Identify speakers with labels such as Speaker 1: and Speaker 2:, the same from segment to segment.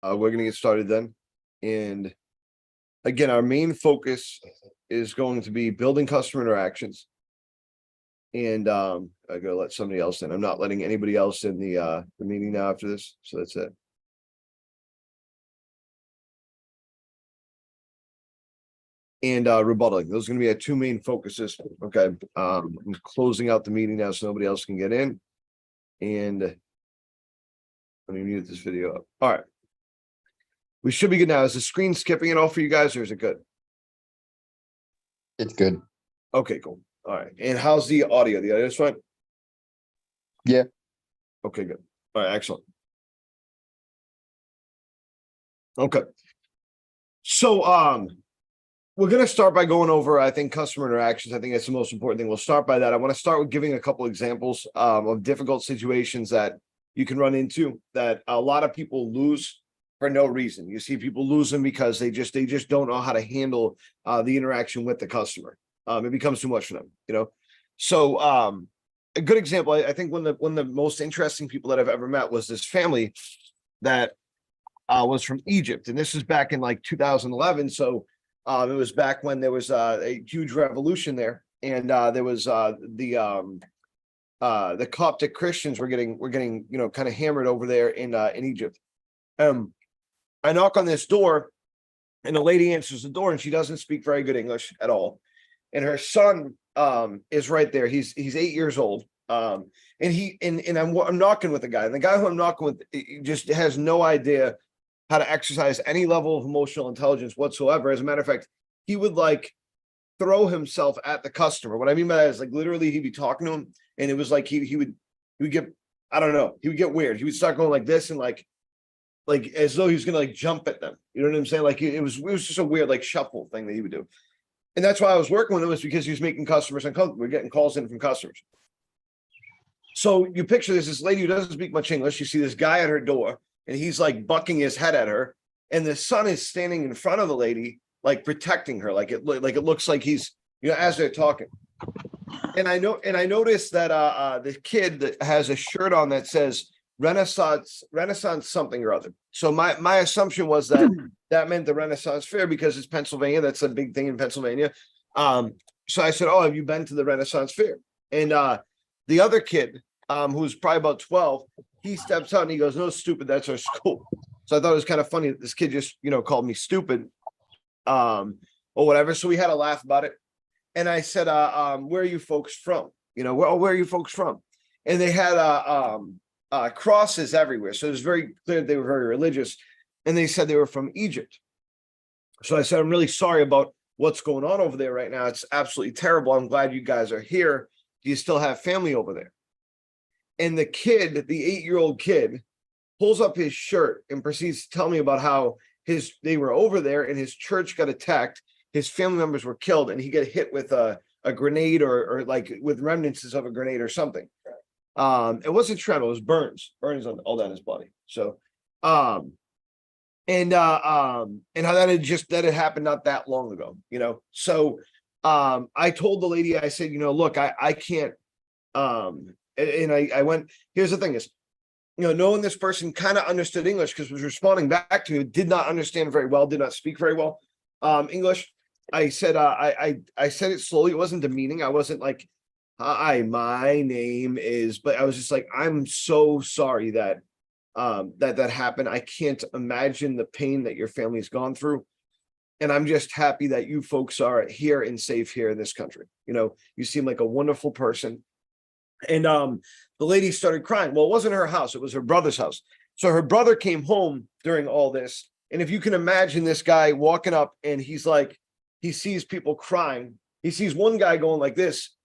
Speaker 1: We're going to get started then. And again, our main focus is going to be building customer interactions. And I gotta let somebody else in. I'm not letting anybody else in the meeting now after this. So that's it. And rebuttaling. Those are going to be our two main focuses. Okay. I'm closing out the meeting now so nobody else can get in. And let me mute this video up. All right. We should be good now. Is the screen skipping it all for you guys, or is it good?
Speaker 2: It's good.
Speaker 1: Okay, cool. All right. And how's the audio? The audio's fine?
Speaker 2: Yeah.
Speaker 1: Okay, good. All right, excellent. Okay. So we're going to start by going over, I think, customer interactions. I think that's the most important thing. We'll start by that. I want to start with giving a couple examples of difficult situations that you can run into that a lot of people lose for no reason. You see people lose them because they just don't know how to handle the interaction with the customer. It becomes too much for them, you know. So a good example, I think one of the most interesting people that I've ever met was this family that was from Egypt, and this is back in like 2011. So it was back when there was a huge revolution there, and there was the Coptic Christians were getting you know, kind of hammered over there in Egypt. I knock on this door, and the lady answers the door, and she doesn't speak very good English at all. And her son is right there. He's 8 years old. And I'm knocking with the guy, and the guy who I'm knocking with just has no idea how to exercise any level of emotional intelligence whatsoever. As a matter of fact, he would like throw himself at the customer. What I mean by that is like literally he'd be talking to him, and it was like he would get, I don't know, he would get weird. He would start going like this and like as though he was gonna like jump at them. You know what I'm saying? Like it was just a weird like shuffle thing that he would do. And that's why I was working with him, was because he was making customers uncomfortable. We're getting calls in from customers. So you picture this lady who doesn't speak much English. You see this guy at her door, and he's like bucking his head at her. And the son is standing in front of the lady, like protecting her. Like it looks like he's, you know, as they're talking. And I noticed that the kid that has a shirt on that says Renaissance something or other. So my assumption was that meant the Renaissance Fair, because it's Pennsylvania. That's a big thing in Pennsylvania. So I said, "Oh, have you been to the Renaissance Fair?" And the other kid, who's probably about 12, he steps out and he goes, "No, stupid, that's our school." So I thought it was kind of funny that this kid just, you know, called me stupid, or whatever. So we had a laugh about it. And I said, "Where are you folks from? You know, where are you folks from?" And they had crosses everywhere. So it was very clear they were very religious. And they said they were from Egypt. So I said, "I'm really sorry about what's going on over there right now. It's absolutely terrible. I'm glad you guys are here. Do you still have family over there?" And the kid, the 8-year-old kid, pulls up his shirt and proceeds to tell me about how they were over there and his church got attacked. His family members were killed, and he got hit with a grenade or like with remnants of a grenade or something. It wasn't shred, it was burns on all down his body. So and how that had happened not that long ago, you know. So I told the lady, I said, "You know, look, I can't and I went, here's the thing is, you know, knowing this person kind of understood English because was responding back to me, did not understand very well, did not speak very well English. I said I said it slowly. It wasn't demeaning. I wasn't like, "Hi, my name is," but I was just like, "I'm so sorry that that happened. I can't imagine the pain that your family's gone through. And I'm just happy that you folks are here and safe here in this country. You know, you seem like a wonderful person." And the lady started crying. Well, it wasn't her house, it was her brother's house. So her brother came home during all this. And if you can imagine this guy walking up, and he's like, he sees people crying. He sees one guy going like this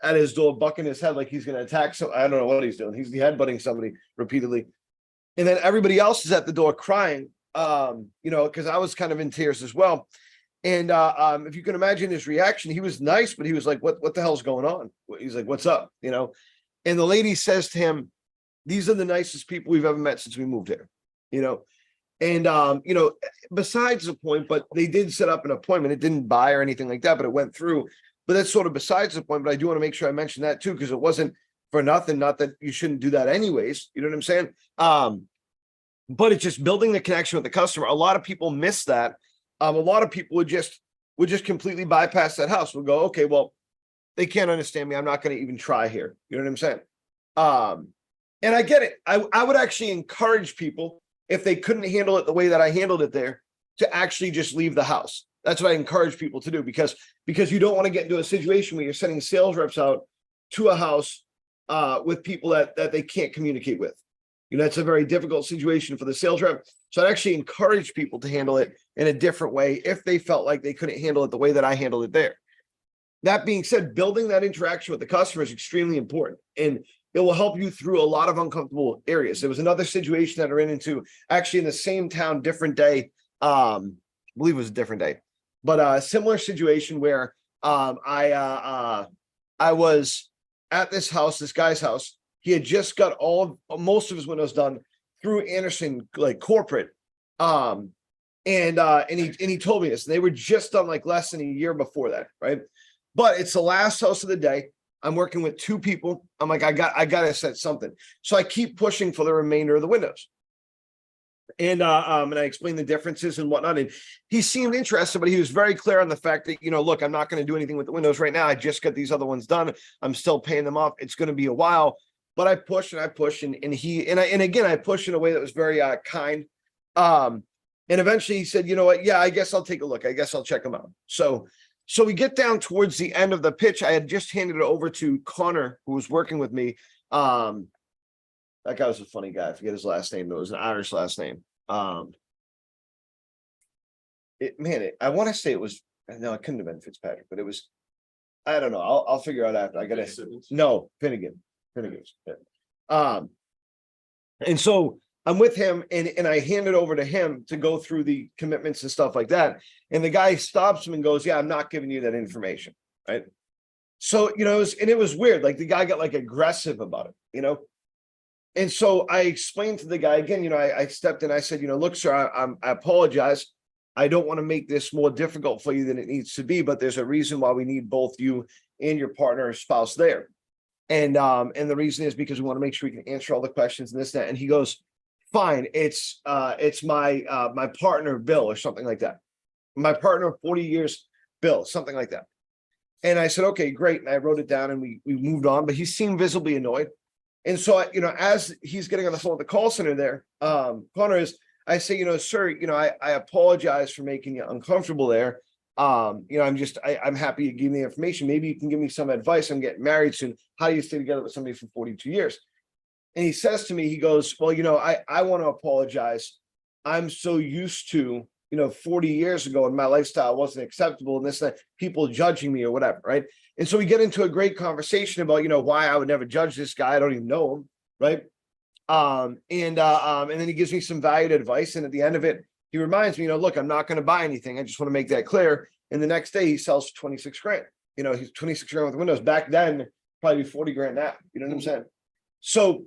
Speaker 1: at his door, bucking his head like he's going to attack. So I don't know what he's doing. He's headbutting somebody repeatedly. And then everybody else is at the door crying, you know, because I was kind of in tears as well. And if you can imagine his reaction, he was nice, but he was like, what the hell's going on? He's like, "What's up?" You know? And the lady says to him, "These are the nicest people we've ever met since we moved here," you know? And, you know, besides the point, but they did set up an appointment. It didn't buy or anything like that, but it went through. But that's sort of besides the point. But I do want to make sure I mention that too, because it wasn't for nothing. Not that you shouldn't do that anyways. You know what I'm saying? but it's just building the connection with the customer. A lot of people miss that. A lot of people would just completely bypass that house. We'll go, okay, well, they can't understand me. I'm not going to even try here. You know what I'm saying? And I get it. I would actually encourage people, if they couldn't handle it the way that I handled it there, to actually just leave the house. That's what I encourage people to do, because you don't want to get into a situation where you're sending sales reps out to a house with people that they can't communicate with. You know, it's a very difficult situation for the sales rep. So I'd actually encourage people to handle it in a different way if they felt like they couldn't handle it the way that I handled it there. That being said, building that interaction with the customer is extremely important, and it will help you through a lot of uncomfortable areas. There was another situation that I ran into actually in the same town, different day. I believe it was a different day, but a similar situation where I was at this house, this guy's house. He had just got most of his windows done through Anderson, like corporate. And he told me this, and they were just done like less than a year before that, right? But it's the last house of the day. I'm working with two people. I'm like, I gotta set something. So I keep pushing for the remainder of the windows. And I explained the differences and whatnot. And he seemed interested, but he was very clear on the fact that, you know, look, I'm not going to do anything with the windows right now. I just got these other ones done. I'm still paying them off. It's going to be a while, but I push and I push, and again, I push in a way that was very kind. And eventually he said, you know what? Yeah, I guess I'll take a look. I guess I'll check them out. So we get down towards the end of the pitch. I had just handed it over to Connor, who was working with me. That guy was a funny guy. I forget his last name. It was an Irish last name. I want to say it was, no, it couldn't have been Fitzpatrick, but it was, I don't know. I'll figure out after. I gotta, no, Finnegan. And so I'm with him, and I hand it over to him to go through the commitments and stuff like that. And the guy stops him and goes, yeah, I'm not giving you that information. Right. So, you know, it was weird. Like the guy got like aggressive about it, you know? And so I explained to the guy again, you know, I stepped in, I said, you know, look, sir, I apologize. I don't want to make this more difficult for you than it needs to be, but there's a reason why we need both you and your partner or spouse there. And the reason is because we want to make sure we can answer all the questions and this, and that. And he goes, fine, it's my partner, Bill, or something like that. My partner of 40 years, Bill, something like that. And I said, okay, great. And I wrote it down, and we moved on, but he seemed visibly annoyed. And so, you know, as he's getting on the phone with the call center there, Connor is, I say, you know, sir, you know, I apologize for making you uncomfortable there. You know, I'm happy you gave me the information. Maybe you can give me some advice. I'm getting married soon. How do you stay together with somebody for 42 years? And he says to me, he goes, well, you know, I want to apologize. I'm so used to, you know, 40 years ago, and my lifestyle wasn't acceptable, and this, that, people judging me or whatever, right? And so we get into a great conversation about, you know, why I would never judge this guy. I don't even know him, right? And then he gives me some valued advice, and at the end of it, he reminds me, you know, look, I'm not going to buy anything. I just want to make that clear. And the next day, he sells 26 grand. You know, he's 26 grand with windows. Back then, probably 40 grand now. You know what I'm saying? So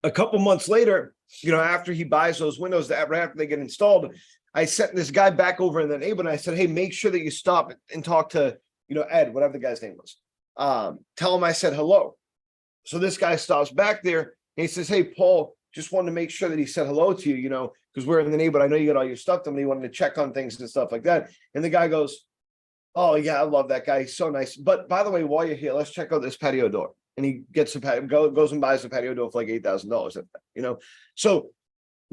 Speaker 1: a couple months later, you know, after he buys those windows, that right after they get installed, I sent this guy back over in the neighborhood, and I said, hey, make sure that you stop and talk to, you know, Ed, whatever the guy's name was. Tell him I said hello. So this guy stops back there, and he says, hey, Paul, just wanted to make sure that he said hello to you, you know, because we're in the neighborhood. I know you got all your stuff done. He wanted to check on things and stuff like that. And the guy goes, oh, yeah, I love that guy. He's so nice. But by the way, while you're here, let's check out this patio door. And he gets a patio, goes and buys a patio door for like $8,000, you know. So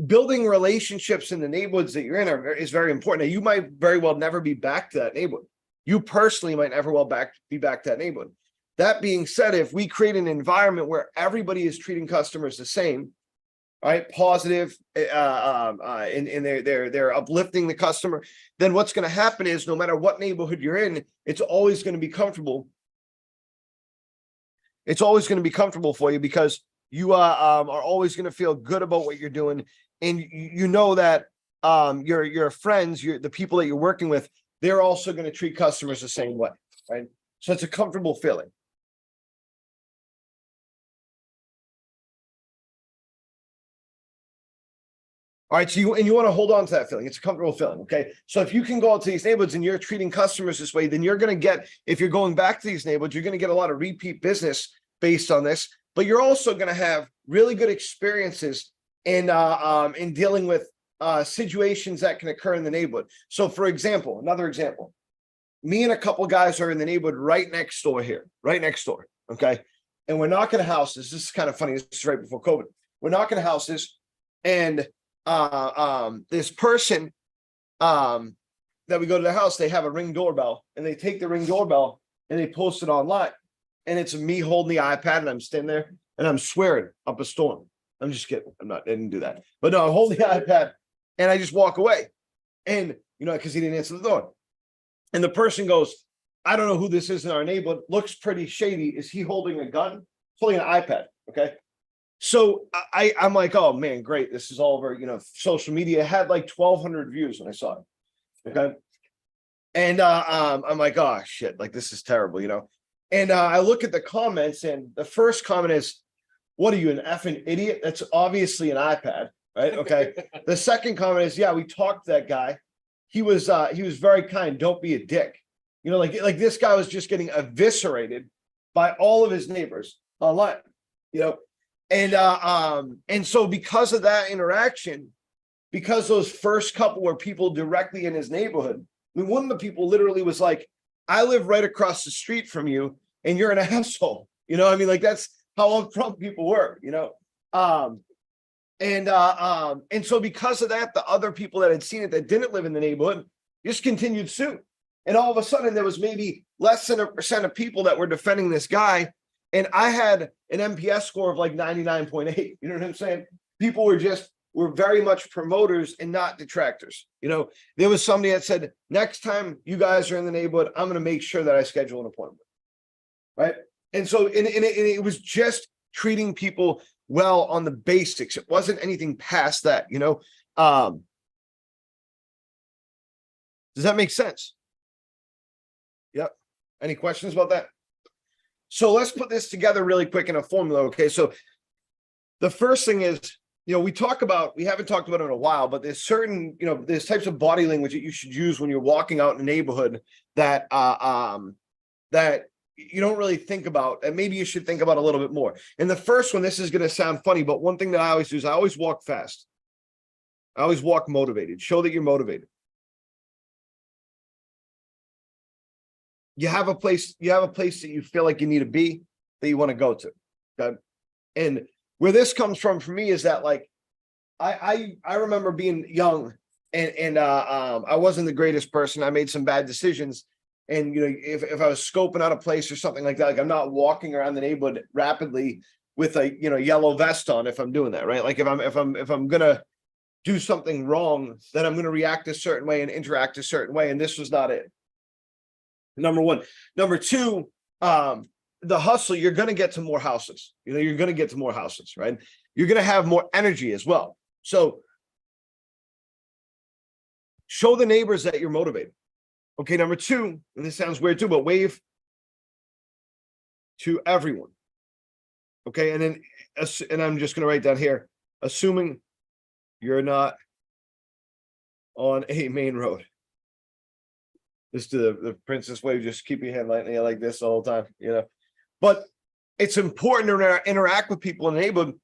Speaker 1: building relationships in the neighborhoods that you're in is very important. Now, you might very well never be back to that neighborhood. You personally might never be back to that neighborhood. That being said, if we create an environment where everybody is treating customers the same, right, positive, and they're uplifting the customer, then what's going to happen is no matter what neighborhood you're in, it's always going to be comfortable. It's always going to be comfortable for you, because you are always going to feel good about what you're doing. And you know that your friends, the people that you're working with, they're also going to treat customers the same way, right? So it's a comfortable feeling. All right, so you want to hold on to that feeling. It's a comfortable feeling, okay? So if you can go out to these neighborhoods and you're treating customers this way, then you're going to get, if you're going back to these neighborhoods, you're going to get a lot of repeat business based on this, but you're also going to have really good experiences in dealing with situations that can occur in the neighborhood. So for example, another example, me and a couple guys are in the neighborhood right next door here, right next door. Okay. And we're knocking houses. This is kind of funny. This is right before COVID. We're knocking houses, and this person that we go to the house, they have a Ring doorbell, and they take the Ring doorbell and they post it online. And it's me holding the iPad, and I'm standing there and I'm swearing up a storm. I'm just kidding. I didn't do that. But no, I hold the iPad and I just walk away. And because he didn't answer the door. And the person goes, I don't know who this is in our neighborhood. Looks pretty shady. Is he holding a gun? Holding an iPad. Okay. So I'm like, oh man, great. This is all over, social media. It had like 1,200 views when I saw it. Okay. And I'm like, oh shit, like this is terrible, And I look at the comments, and the first comment is, what are you, an effing idiot? That's obviously an iPad, right? Okay. The second comment is, yeah, we talked to that guy. He was very kind. Don't be a dick. Like this guy was just getting eviscerated by all of his neighbors online, and so because of that interaction, because those first couple were people directly in his neighborhood, I mean, one of the people literally was like, I live right across the street from you and you're an asshole. Like that's how upfront people were, and so because of that, the other people that had seen it that didn't live in the neighborhood just continued suit. And all of a sudden there was maybe less than 1% of people that were defending this guy. And I had an MPS score of like 99.8. You know what I'm saying? People were very much promoters and not detractors. There was somebody that said, next time you guys are in the neighborhood, I'm going to make sure that I schedule an appointment. Right. And so it was just treating people well on the basics. It wasn't anything past that, Does that make sense? Yep. Any questions about that? So let's put this together really quick in a formula. Okay. So the first thing is, we haven't talked about it in a while, but there's certain, there's types of body language that you should use when you're walking out in a neighborhood that that you don't really think about, and maybe you should think about a little bit more. And the first one, this is going to sound funny, but one thing that I always do is I always walk fast. I always walk motivated. Show that you're motivated. You have a place that you feel like you need to be, that you want to go to. Okay. And where this comes from for me is that, like, I remember being young and I wasn't the greatest person. I made some bad decisions. And if I was scoping out a place or something like that, like I'm not walking around the neighborhood rapidly with a yellow vest on if I'm doing that, right? Like if I'm gonna do something wrong, then I'm gonna react a certain way and interact a certain way. And this was not it. Number one. Number two, the hustle, you're going to get to more houses. You're going to get to more houses, right? You're going to have more energy as well. So show the neighbors that you're motivated. Okay. Number two, and this sounds weird too, but wave to everyone. Okay. And then, and I'm just going to write down here, assuming you're not on a main road. Just do the princess wave, just keep your hand lightly like this the whole time, But it's important to interact with people in the neighborhood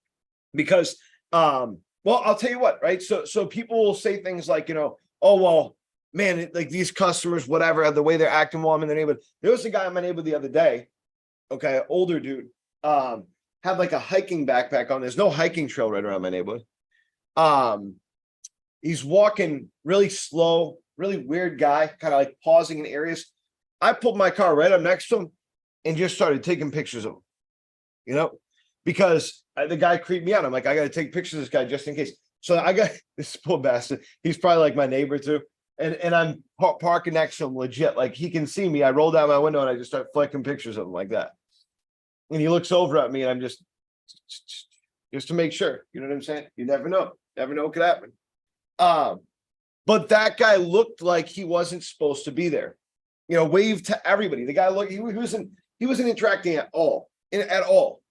Speaker 1: because, well, I'll tell you what, right? So people will say things like, oh, well, man, like these customers, whatever, the way they're acting while I'm in the neighborhood. There was a guy in my neighborhood the other day, okay, older dude, had like a hiking backpack on. There's no hiking trail right around my neighborhood. He's walking really slow, really weird guy, kind of like pausing in areas. I pulled my car right up next to him and just started taking pictures of him, because the guy creeped me out. I'm like, I got to take pictures of this guy just in case. So I got this poor bastard. He's probably like my neighbor too. And I'm parking next to him legit. Like he can see me. I roll down my window and I just start flicking pictures of him like that. And he looks over at me and I'm just to make sure, you know what I'm saying? You never know. Never know what could happen. But that guy looked like he wasn't supposed to be there. Waved to everybody. The guy looked, he wasn't interacting at all. At all.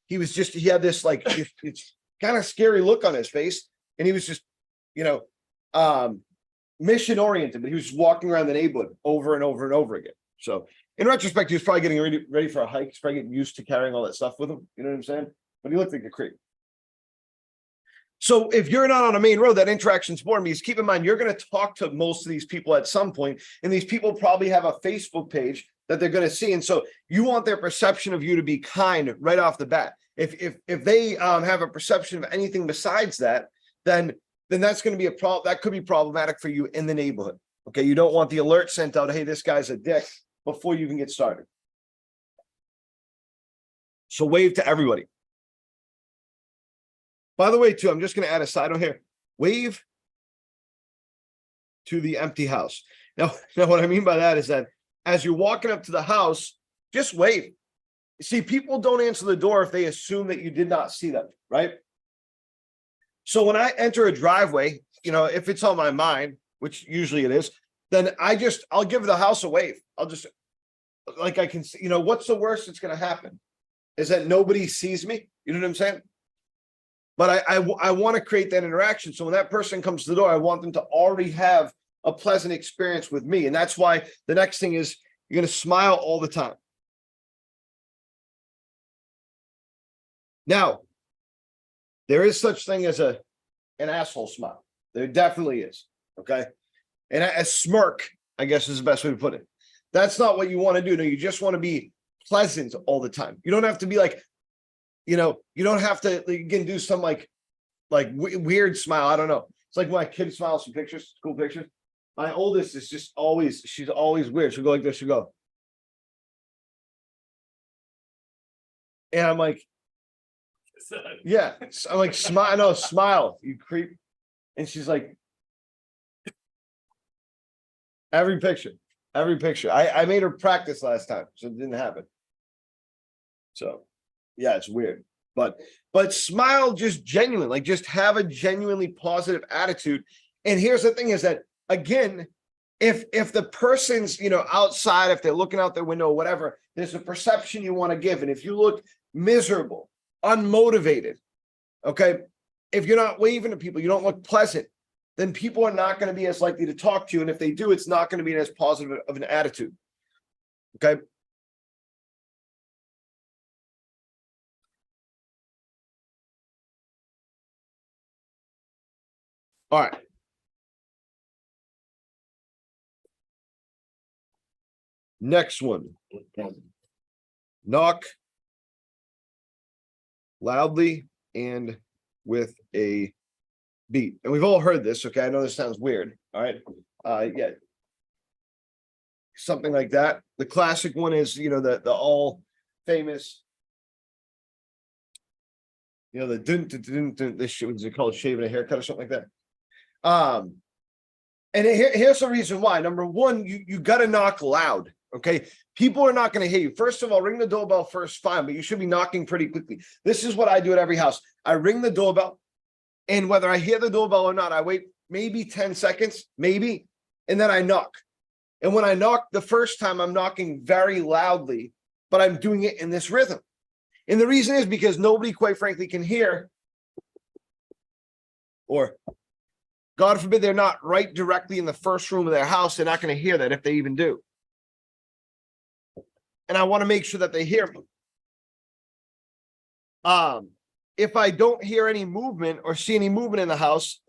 Speaker 1: He was just, he had this like it's kind of scary look on his face. And he was just, mission oriented, but he was just walking around the neighborhood over and over and over again. So in retrospect, he was probably getting ready for a hike. He's probably getting used to carrying all that stuff with him. You know what I'm saying? But he looked like a creep. So if you're not on a main road, that interaction's important because keep in mind, you're going to talk to most of these people at some point, and these people probably have a Facebook page that they're going to see. And so you want their perception of you to be kind right off the bat. If they have a perception of anything besides that, then that's going to be a problem. That could be problematic for you in the neighborhood. Okay. You don't want the alert sent out, hey, this guy's a dick, before you even get started. So wave to everybody. By the way, too, I'm just going to add a side note here. Wave to the empty house. Now, what I mean by that is that as you're walking up to the house, just wave. See, people don't answer the door if they assume that you did not see them, right? So when I enter a driveway, if it's on my mind, which usually it is, then I'll give the house a wave. I'll just, like, I can see, what's the worst that's going to happen? Is that nobody sees me? You know what I'm saying? But I want to create that interaction. So when that person comes to the door, I want them to already have a pleasant experience with me. And that's why the next thing is you're going to smile all the time. Now, there is such thing as an asshole smile. There definitely is. Okay. And a smirk, I guess, is the best way to put it. That's not what you want to do. No, you just want to be pleasant all the time. You don't have to be like, you don't have to, again, do some like weird smile. I don't know. It's like when my kid smiles some pictures, cool pictures. My oldest is just she's always weird. She'll go like this. She'll go. And I'm like, yeah. I'm like, smile. No, smile, you creep. And she's like, every picture. I made her practice last time, so it didn't happen. So, yeah, it's weird. But smile just genuine, like just have a genuinely positive attitude. And here's the thing is that, again, if the person's, outside, if they're looking out their window or whatever, there's a perception you want to give. And if you look miserable, unmotivated, okay, if you're not waving to people, you don't look pleasant, then people are not going to be as likely to talk to you. And if they do, it's not going to be as positive of an attitude. Okay. All right. Next one. Knock loudly and with a beat. And we've all heard this. Okay. I know this sounds weird. All right. Yeah. Something like that. The classic one is, the all famous, the this shit was called shaving a haircut or something like that. And here's the reason why. Number one, you got to knock loud. Okay. People are not going to hear you. First of all, ring the doorbell first, fine, but you should be knocking pretty quickly. This is what I do at every house. I ring the doorbell, and whether I hear the doorbell or not, I wait maybe 10 seconds, maybe, and then I knock. And when I knock the first time, I'm knocking very loudly, but I'm doing it in this rhythm. And the reason is because nobody, quite frankly, can hear, or God forbid they're not right directly in the first room of their house. They're not going to hear that if they even do. And I want to make sure that they hear me. If I don't hear any movement or see any movement in the house,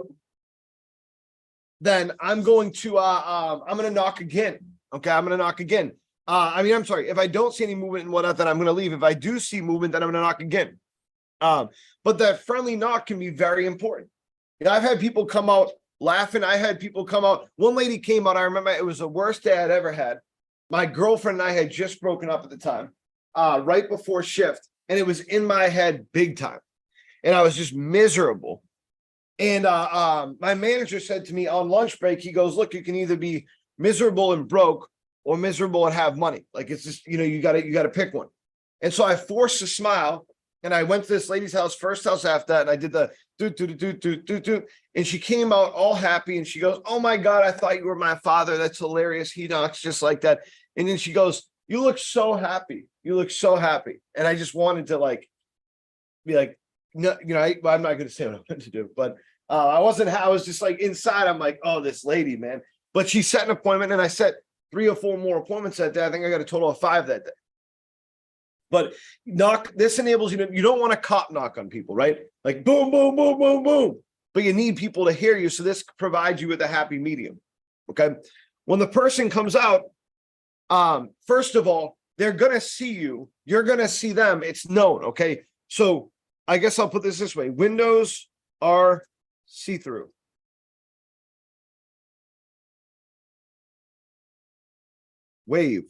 Speaker 1: then I'm going to knock again. Okay, I'm going to knock again. I'm sorry. If I don't see any movement and whatnot, then I'm going to leave. If I do see movement, then I'm going to knock again. But that friendly knock can be very important. I've had people come out laughing. I had people come out. One lady came out. I remember it was the worst day I'd ever had. My girlfriend and I had just broken up at the time, right before shift. And it was in my head big time. And I was just miserable. And my manager said to me on lunch break, he goes, look, you can either be miserable and broke or miserable and have money. Like, it's just, you got to pick one. And so I forced a smile. And I went to this lady's house, first house after that, and I did the do. And she came out all happy, and she goes, oh my God, I thought you were my father. That's hilarious. He knocks just like that. And then she goes, you look so happy. You look so happy. And I just wanted to be like, no, I'm not going to say what I want to do, but I was just like inside. I'm like, oh, this lady, man. But she set an appointment, and I set 3 or 4 more appointments that day. I think I got a total of 5 that day. But this enables you to, you don't want to cop knock on people, right? Like boom, boom, boom, boom, boom. But you need people to hear you. So this provides you with a happy medium. Okay. When the person comes out, first of all, they're gonna see you, you're gonna see them, it's known. Okay. So I guess I'll put this way: windows are see-through. Wave.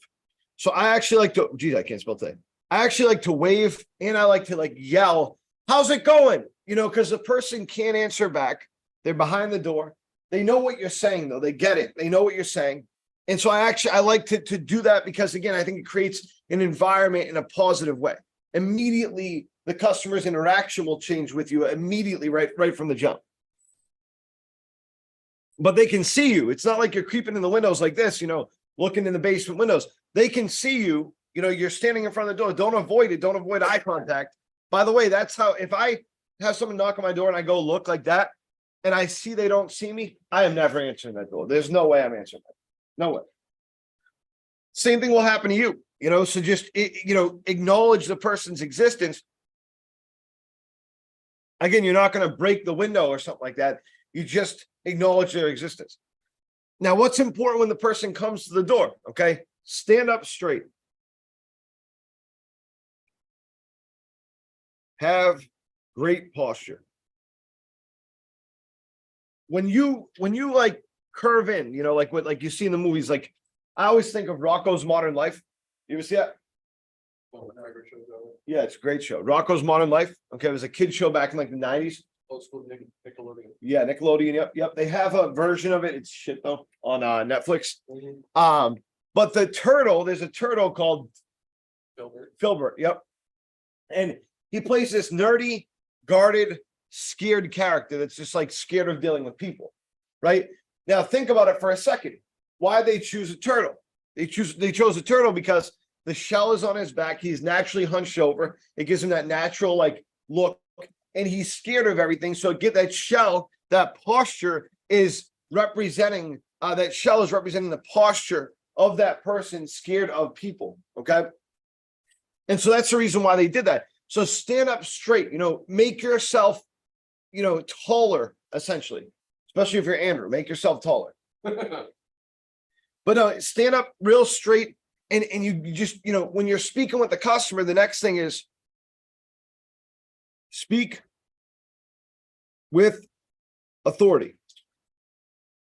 Speaker 1: So I actually like to, geez, I can't spell today. I actually like to wave, and I like to like yell, how's it going? You know, because the person can't answer back. They're behind the door. They know what you're saying, though. They get it. They know what you're saying. And so I like to do that because, again, I think it creates an environment in a positive way. Immediately, the customer's interaction will change with you immediately, right from the jump. But they can see you. It's not like you're creeping in the windows like this, you know, looking in the basement windows. They can see you. You know, you're standing in front of the door. Don't avoid it. Don't avoid eye contact. By the way, that's how, if I have someone knock on my door and I go look like that, and I see they don't see me, I am never answering that door. There's no way I'm answering that. No way. Same thing will happen to you, you know, so just, you know, acknowledge the person's existence. Again, you're not going to break the window or something like that. You just acknowledge their existence. Now, what's important when the person comes to the door? Okay. Stand up straight. Have great posture. When you like curve in, you know, like what like you see in the movies, like I always think of Rocko's Modern Life. You ever see that? Yeah, it's a great show. Rocko's Modern Life. Okay, it was a kid show back in like the 90s.
Speaker 3: Old school Nickelodeon.
Speaker 1: Yeah, Nickelodeon. Yep. They have a version of it. It's shit though on Netflix. But the turtle, there's a turtle called Filbert. Yep. And he plays this nerdy, guarded, scared character that's just like scared of dealing with people. Right? Now think about it for a second. Why they choose a turtle? They chose a turtle because the shell is on his back. He's naturally hunched over. It gives him that natural like look, and he's scared of everything. So get that shell, that posture is representing that shell is representing the posture of that person scared of people. Okay. And so that's the reason why they did that. So stand up straight, you know, make yourself, you know, taller, essentially, especially if you're Andrew, make yourself taller. But no, stand up real straight. And you just, you know, when you're speaking with the customer, the next thing is speak with authority.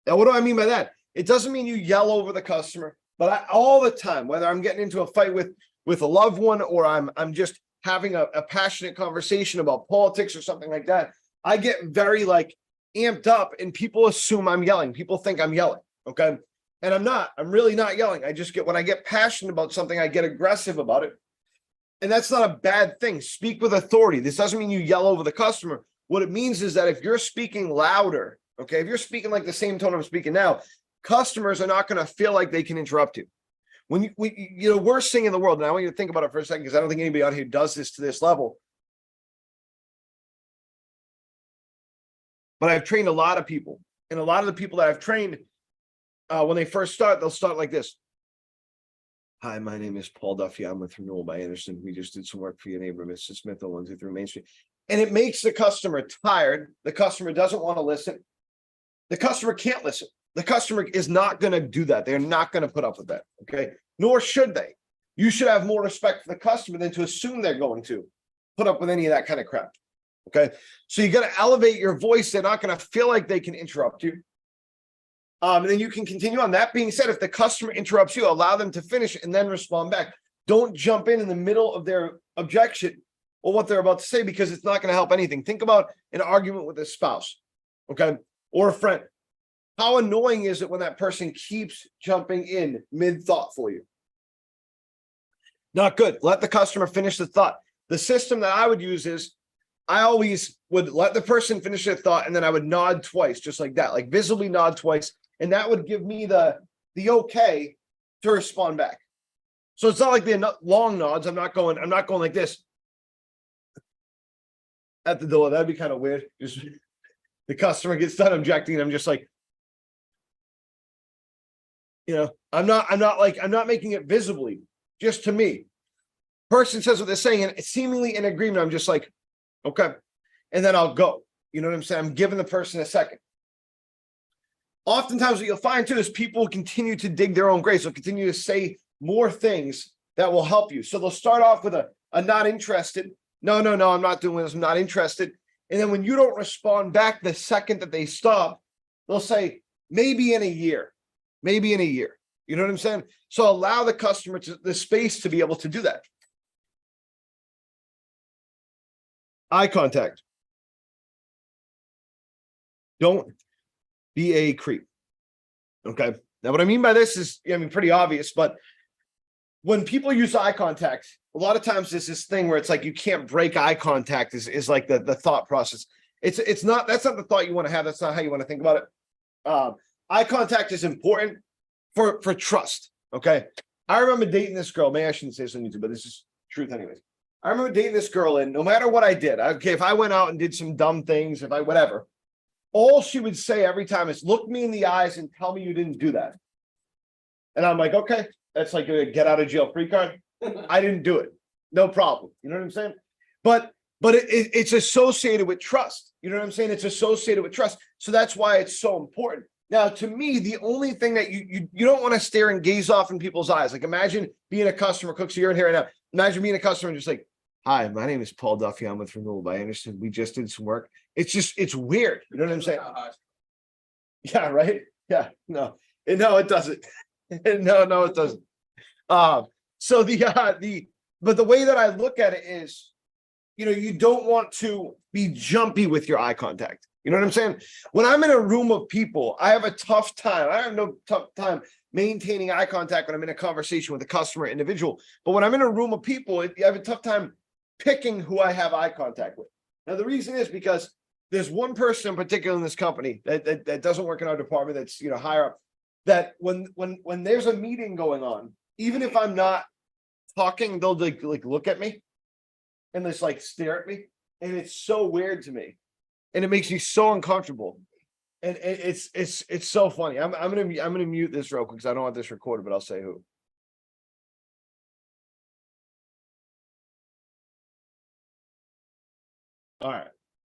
Speaker 1: Now, what do I mean by that? It doesn't mean you yell over the customer, but all the time, whether I'm getting into a fight with a loved one or I'm just having a passionate conversation about politics or something like that, I get very like amped up and people assume I'm yelling. People think I'm yelling. Okay. And I'm not. I'm really not yelling. I just when I get passionate about something, I get aggressive about it. And that's not a bad thing. Speak with authority. This doesn't mean you yell over the customer. What it means is that if you're speaking louder, okay, if you're speaking like the same tone I'm speaking now, customers are not going to feel like they can interrupt you. When you know, worst thing in the world, and I want you to think about it for a second, because I don't think anybody out here does this to this level. But I've trained a lot of people, and a lot of the people that I've trained, when they first start, they'll start like this. Hi, my name is Paul Duffy. I'm with Renewal by Anderson. We just did some work for your neighbor, Mrs. Smith, 123 Main Street. And it makes the customer tired. The customer doesn't want to listen. The customer can't listen. The customer is not going to do that. They're not going to put up with that. Okay. Nor should they. You should have more respect for the customer than to assume they're going to put up with any of that kind of crap. Okay. So you got to elevate your voice. They're not going to feel like they can interrupt you. And then you can continue on. That being said, if the customer interrupts you, allow them to finish and then respond back. Don't jump in the middle of their objection or what they're about to say, because it's not going to help anything. Think about an argument with a spouse, okay, or a friend. How annoying is it when that person keeps jumping in mid-thought for you? Not good. Let the customer finish the thought. The system that I would use is I always would let the person finish their thought, and then I would nod twice, just like that, like visibly nod twice. And that would give me the okay to respond back. So it's not like the long nods. I'm not going like this at the door. That'd be kind of weird. Just the customer gets done objecting, and I'm just like, you know, I'm not making it visibly, just to me. Person says what they're saying, and it's seemingly in agreement. I'm just like, okay. And then I'll go. You know what I'm saying? I'm giving the person a second. Oftentimes, what you'll find too is people continue to dig their own graves. They'll continue to say more things that will help you. So they'll start off with a not interested. No, I'm not doing this. I'm not interested. And then when you don't respond back the second that they stop, they'll say, maybe in a year, maybe in a year. You know what I'm saying? So allow the customer the space to be able to do that. Eye contact. Don't be a creep. Okay. Now, what I mean by this is, pretty obvious, but when people use eye contact, a lot of times there's this thing where it's like you can't break eye contact is like the thought process. It's not, that's not the thought you want to have. That's not how you want to think about it. Eye contact is important for trust. Okay. I remember dating this girl. Maybe I shouldn't say this on YouTube, but this is truth anyways. I remember dating this girl, and no matter what I did, okay, if I went out and did some dumb things, whatever, all she would say every time is, look me in the eyes and tell me you didn't do that. And I'm like, okay, that's like a get out of jail free card. I didn't do it. No problem. You know what I'm saying? But it's associated with trust. You know what I'm saying? It's associated with trust. So that's why it's so important. Now, to me, the only thing that you don't want to stare and gaze off in people's eyes. Like, imagine being a customer, Cooks, you're in here right now. Imagine being a customer and just like, hi, my name is Paul Duffy. I'm with Renewable. I understand we just did some work. It's weird. You know what I'm saying? Yeah, right. Yeah, no, it doesn't. No, it doesn't. So but the way that I look at it is, you don't want to be jumpy with your eye contact. You know what I'm saying? When I'm in a room of people, I have a tough time. I have no tough time maintaining eye contact when I'm in a conversation with a customer individual. But when I'm in a room of people, I have a tough time picking who I have eye contact with. Now, the reason is because there's one person in particular in this company that doesn't work in our department that's higher up, that when there's a meeting going on, even if I'm not talking, they'll like look at me and just like stare at me. And it's so weird to me. And it makes me so uncomfortable. And it's so funny. I'm gonna mute this real quick because I don't want this recorded, but I'll say who. All right.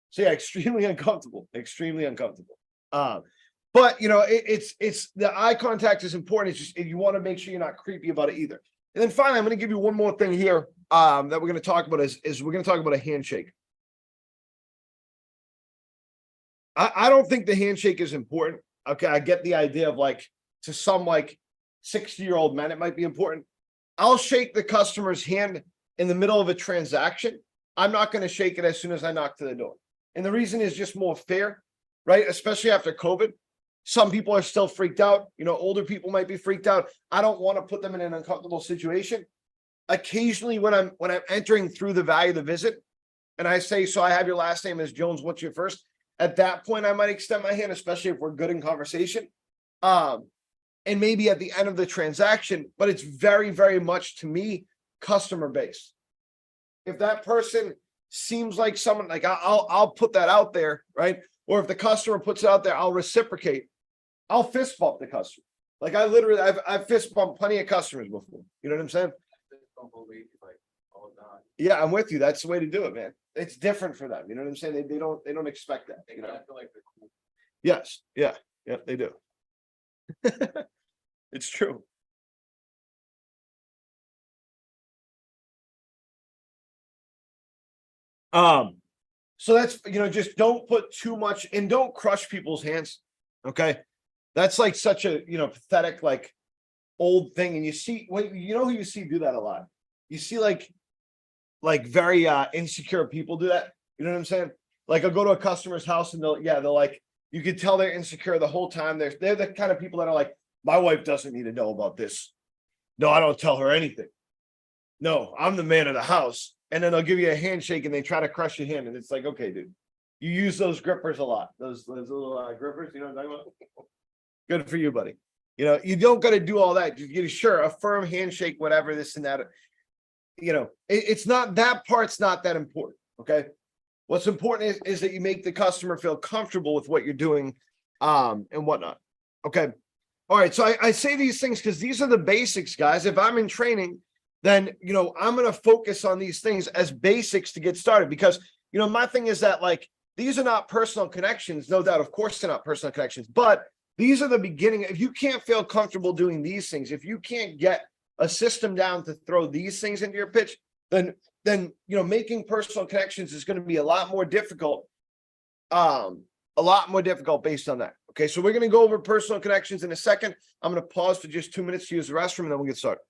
Speaker 1: So yeah, extremely uncomfortable. Extremely uncomfortable. But it's the eye contact is important. It's just you want to make sure you're not creepy about it either. And then finally, I'm going to give you one more thing here that we're going to talk about is we're going to talk about a handshake. I don't think the handshake is important. Okay, I get the idea of like to some like 60-year-old men, it might be important. I'll shake the customer's hand in the middle of a transaction. I'm not going to shake it as soon as I knock to the door. And the reason is just more fair, right? Especially after COVID. Some people are still freaked out. Older people might be freaked out. I don't want to put them in an uncomfortable situation. Occasionally when I'm entering through the value of the visit and I say, so I have your last name as Jones, what's your first? At that point, I might extend my hand, especially if we're good in conversation. And maybe at the end of the transaction, but it's very, very much to me, customer based. If that person seems like someone, like I'll put that out there, right? Or if the customer puts it out there, I'll reciprocate. I'll fist bump the customer. Like I've fist bumped plenty of customers before. You know what I'm saying? Yeah, I'm with you. That's the way to do it, man. It's different for them. You know what I'm saying? They don't expect that. I feel like they're cool. Yes. Yeah, they do. It's true. So that's, just don't put too much and don't crush people's hands. Okay. That's like such a, pathetic, like old thing. And you see, who you see do that a lot. You see like very insecure people do that. You know what I'm saying? Like I'll go to a customer's house and they'll like, you can tell they're insecure the whole time. They're the kind of people that are like, my wife doesn't need to know about this. No, I don't tell her anything. No, I'm the man of the house. And then they'll give you a handshake and they try to crush your hand. And it's like, okay, dude, you use those grippers a lot. Those little grippers, you know what I'm talking about? Good for you, buddy. You don't got to do all that. You get sure a firm handshake, whatever, this and that. It's not that part's not that important. Okay. What's important is that you make the customer feel comfortable with what you're doing and whatnot. Okay. All right. So I say these things because these are the basics, guys. If I'm in training then, I'm going to focus on these things as basics to get started because, my thing is that like, these are not personal connections. No doubt. Of course, they're not personal connections, but these are the beginning. If you can't feel comfortable doing these things, if you can't get a system down to throw these things into your pitch, then, making personal connections is going to be a lot more difficult. A lot more difficult based on that. Okay. So we're going to go over personal connections in a second. I'm going to pause for just 2 minutes to use the restroom and then we'll get started.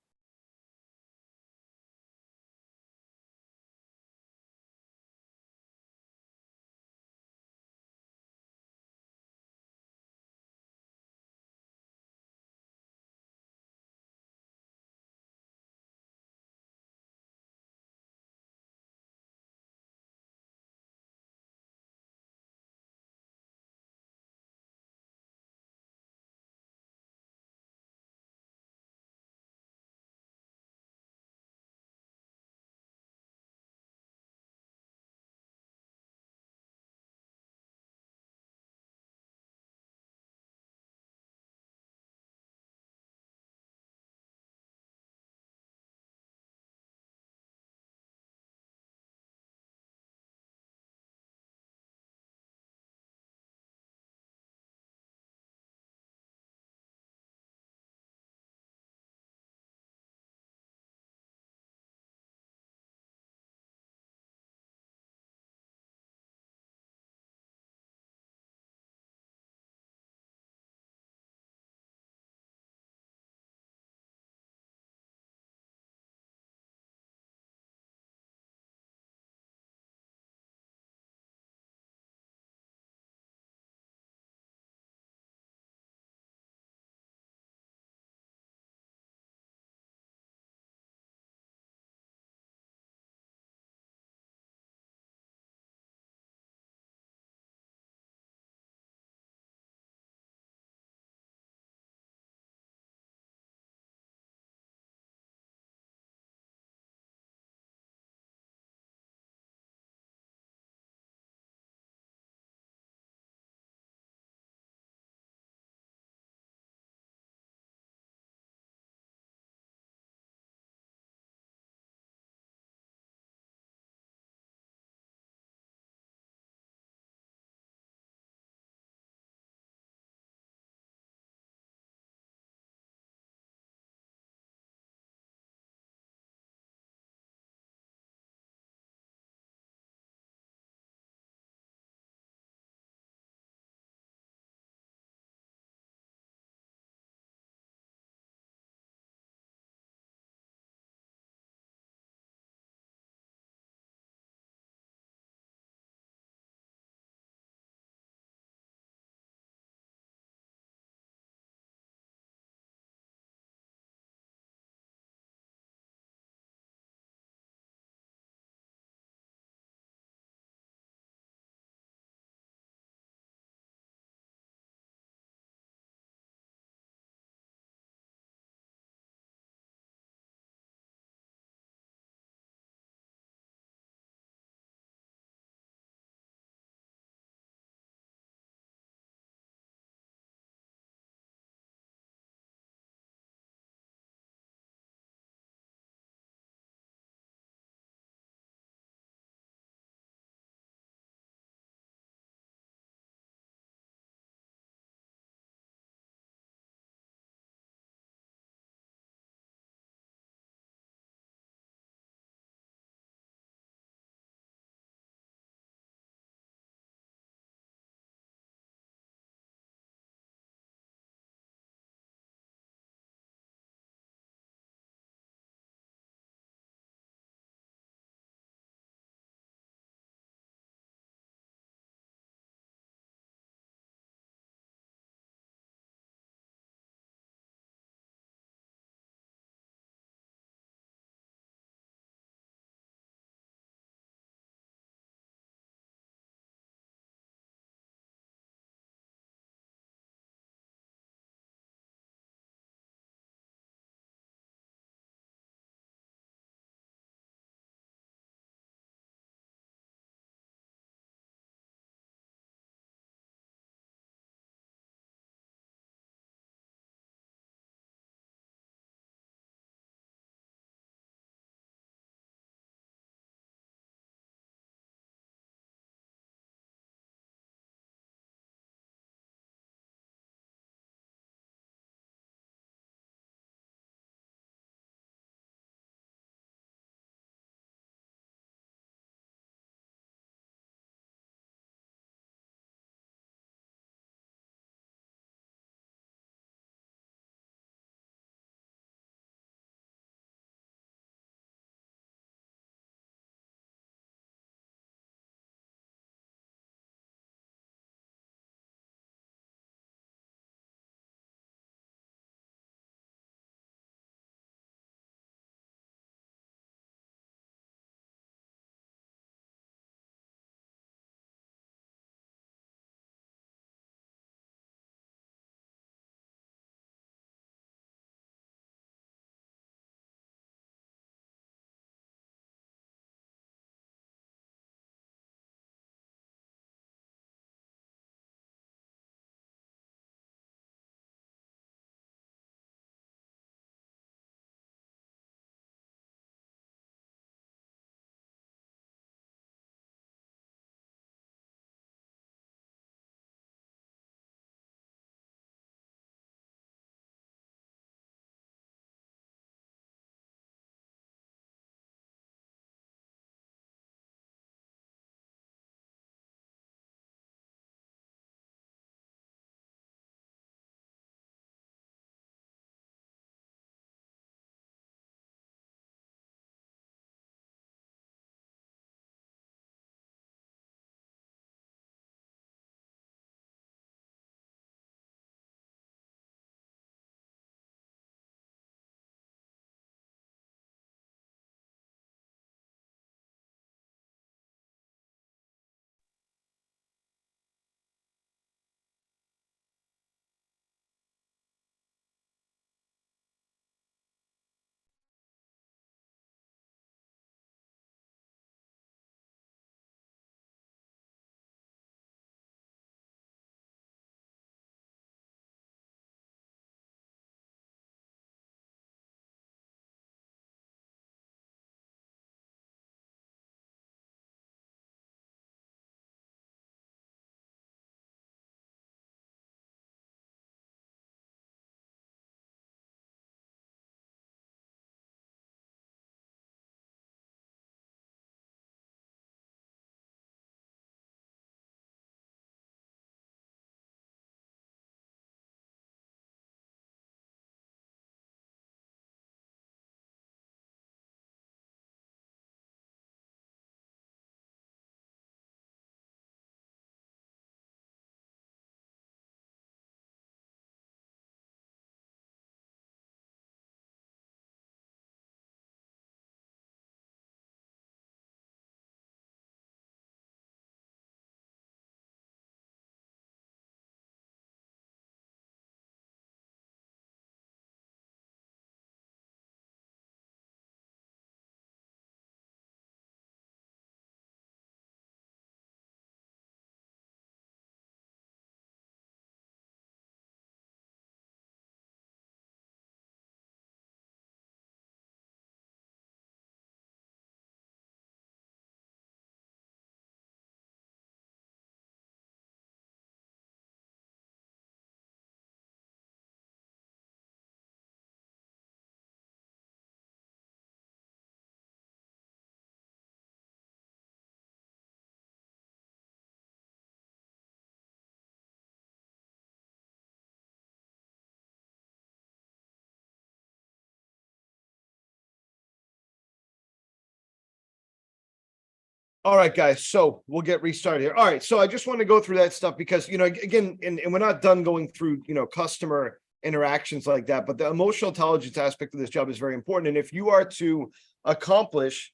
Speaker 1: All right, guys. So we'll get restarted here. All right. So I just want to go through that stuff because, again, and we're not done going through, customer interactions like that, but the emotional intelligence aspect of this job is very important. And if you are to accomplish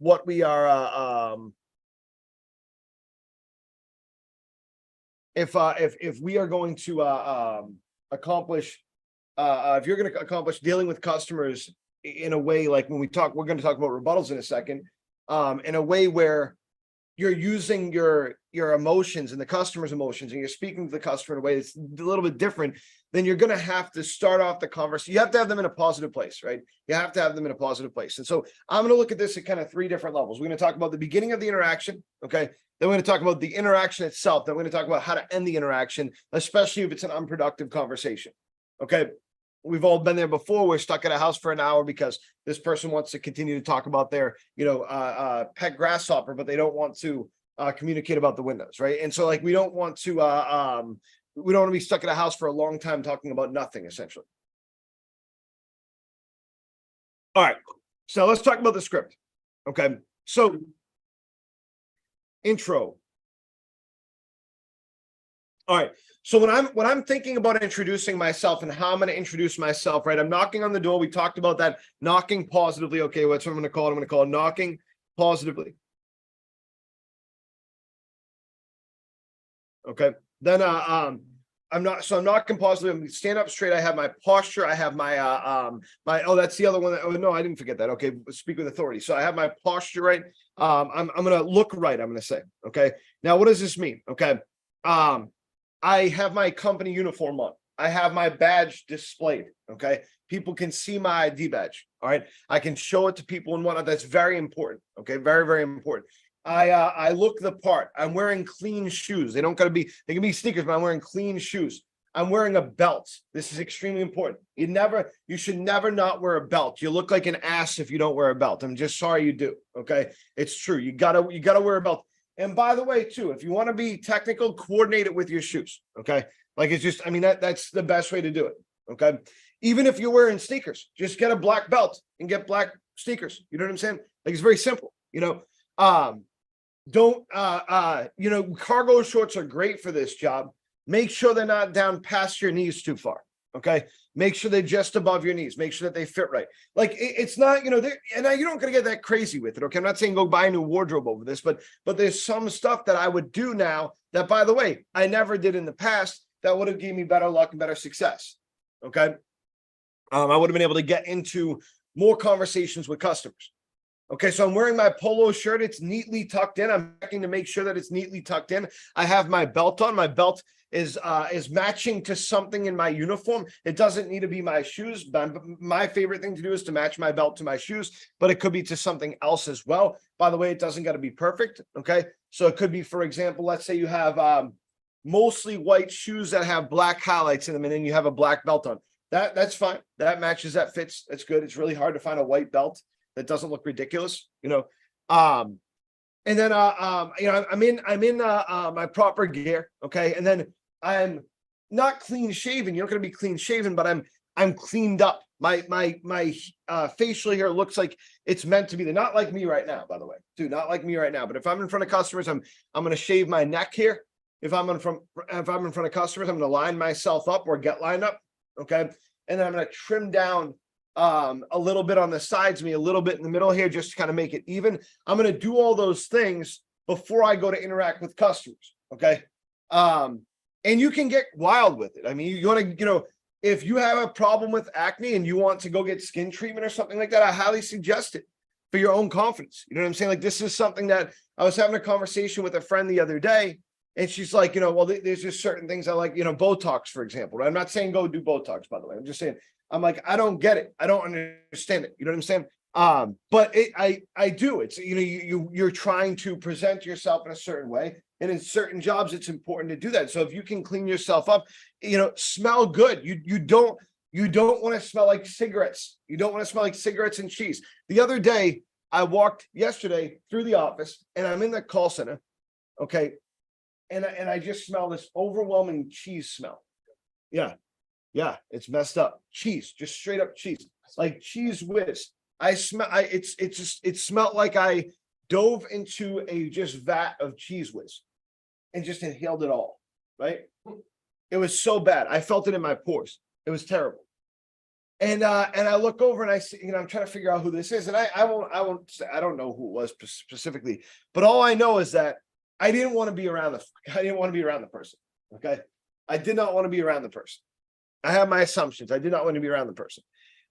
Speaker 1: what we are, if we are going to accomplish, if you're going to accomplish dealing with customers in a way like when we're going to talk about rebuttals in a second, in a way where you're using your emotions and the customer's emotions and you're speaking to the customer in a way that's a little bit different, then you're going to have to start off the conversation. You have to have them in a positive place, right? You have to have them in a positive place. And so I'm going to look at this at kind of three different levels. We're going to talk about the beginning of the interaction. Okay. Then we're going to talk about the interaction itself. Then we're going to talk about how to end the interaction, especially if it's an unproductive conversation. Okay. We've all been there before. We're stuck at a house for an hour because this person wants to continue to talk about their, pet grasshopper, but they don't want to communicate about the windows, right? And so, like, we don't want to be stuck at a house for a long time talking about nothing, essentially. All right, so let's talk about the script. Okay, so intro. All right. So when I'm thinking about introducing myself and how I'm going to introduce myself, right? I'm knocking on the door. We talked about that, knocking positively. Okay, what's what I'm going to call it? I'm going to call it knocking positively. Okay. Then I'm knocking positively. I'm going to stand up straight. I have my posture. I have my that's the other one. Oh no, I didn't forget that. Okay, speak with authority. So I have my posture right. I'm going to look right. I'm going to say. Okay. Now, what does this mean? Okay. I have my company uniform on. I have my badge displayed. Okay. People can see my ID badge. All right. I can show it to people and whatnot. That's very important. Okay. Very, very important. I look the part. I'm wearing clean shoes. They can be sneakers, but I'm wearing clean shoes. I'm wearing a belt. This is extremely important. You should never not wear a belt. You look like an ass if you don't wear a belt. I'm just sorry you do. Okay. It's true. You gotta wear a belt. And by the way, too, if you want to be technical, coordinate it with your shoes. Okay. Like it's just, that's the best way to do it. Okay. Even if you're wearing sneakers, just get a black belt and get black sneakers. You know what I'm saying? Like it's very simple, cargo shorts are great for this job. Make sure they're not down past your knees too far. Okay. Make sure they're just above your knees. Make sure that they fit right. Like it's not, and now you don't gonna get that crazy with it. Okay. I'm not saying go buy a new wardrobe over this, but there's some stuff that I would do now that, by the way, I never did in the past that would have given me better luck and better success. Okay. I would have been able to get into more conversations with customers. Okay, so I'm wearing my polo shirt. It's neatly tucked in. I'm checking to make sure that it's neatly tucked in. I have my belt on. My belt is matching to something in my uniform. It doesn't need to be my shoes. But my favorite thing to do is to match my belt to my shoes, but it could be to something else as well. By the way, it doesn't got to be perfect. Okay, so it could be, for example, let's say you have mostly white shoes that have black highlights in them, and then you have a black belt on. That's fine. That matches. That fits. That's good. It's really hard to find a white belt that doesn't look ridiculous, and then I'm in my proper gear, okay, and then I'm not clean shaven. You're not going to be clean shaven, but I'm cleaned up. My facial hair looks like it's meant to be there. Not like me right now, by the way, dude. Not like me right now. But if I'm in front of customers, I'm going to shave my neck here. If I'm in front of customers, I'm going to line myself up or get lined up, okay, and then I'm going to trim down a little bit on the sides, a little bit in the middle here, just to kind of make it even. I'm going to do all those things before I go to interact with customers. Okay. And you can get wild with it. I mean, you want to, if you have a problem with acne and you want to go get skin treatment or something like that, I highly suggest it for your own confidence. You know what I'm saying? Like, this is something that I was having a conversation with a friend the other day, and she's like, well, there's just certain things I like, Botox, for example. Right? I'm not saying go do Botox, by the way. I'm just saying, I'm like, I don't get it. I don't understand it. You know what I'm saying? But I do. It's, you're trying to present yourself in a certain way. And in certain jobs, it's important to do that. So if you can clean yourself up, smell good. You don't want to smell like cigarettes. You don't want to smell like cigarettes and cheese. The other day, I walked yesterday through the office and I'm in the call center. Okay. And I just smell this overwhelming cheese smell. Yeah. Yeah. It's messed up. Cheese, just straight up cheese, like cheese whiz. It smelled like I dove into a just vat of Cheese Whiz and just inhaled it all, right? It was so bad. I felt it in my pores. It was terrible. And I look over and I see, I'm trying to figure out who this is. And I won't say, I don't know who it was specifically, but all I know is that I didn't want to be around the person. Okay. I did not want to be around the person. I have my assumptions. I did not want to be around the person.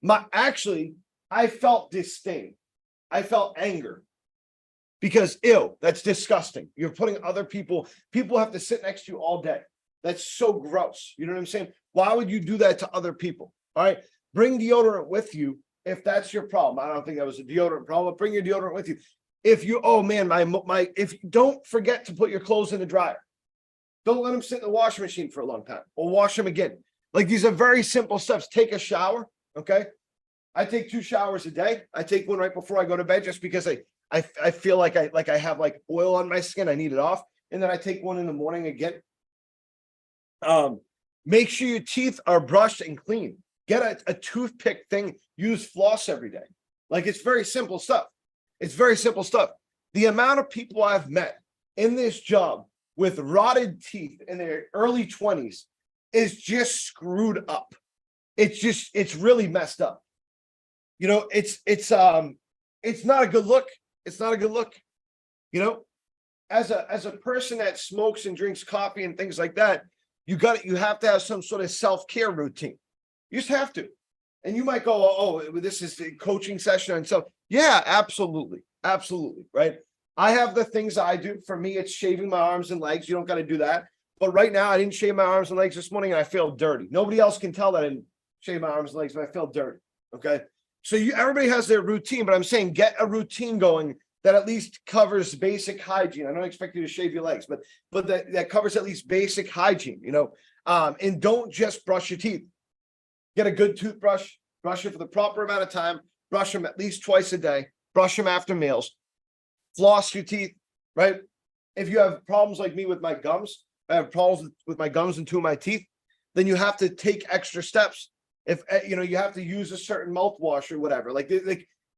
Speaker 1: I felt disdain. I felt anger because that's disgusting. You're putting other people have to sit next to you all day. That's so gross. You know what I'm saying? Why would you do that to other people? All right. Bring deodorant with you if that's your problem. I don't think that was a deodorant problem, but bring your deodorant with you. If you, oh man, if don't forget to put your clothes in the dryer. Don't let them sit in the washing machine for a long time or wash them again. Like these are very simple steps. Take a shower. Okay. I take 2 showers a day. I take one right before I go to bed just because I feel like I have like oil on my skin. I need it off. And then I take one in the morning again. Make sure your teeth are brushed and clean. Get a toothpick thing. Use floss every day. Like it's very simple stuff. It's very simple stuff. The amount of people I've met in this job with rotted teeth in their early 20s is just screwed up. It's really messed up. It's not a good look. It's not a good look. As a person that smokes and drinks coffee and things like that, you have to have some sort of self-care routine. You just have to. And you might go, oh, this is the coaching session. And so, yeah, absolutely. Absolutely. Right. I have the things I do. For me, it's shaving my arms and legs. You don't got to do that. But right now, I didn't shave my arms and legs this morning and I feel dirty. Nobody else can tell that I didn't shave my arms and legs, but I feel dirty. Okay. So everybody has their routine, but I'm saying get a routine going that at least covers basic hygiene. I don't expect you to shave your legs, but that covers at least basic hygiene, and don't just brush your teeth. Get a good toothbrush, brush it for the proper amount of time, brush them at least twice a day, brush them after meals, floss your teeth, right? If you have problems like me with my gums, I have problems with my gums and 2 of my teeth, then you have to take extra steps. If you have to use a certain mouthwash or whatever, like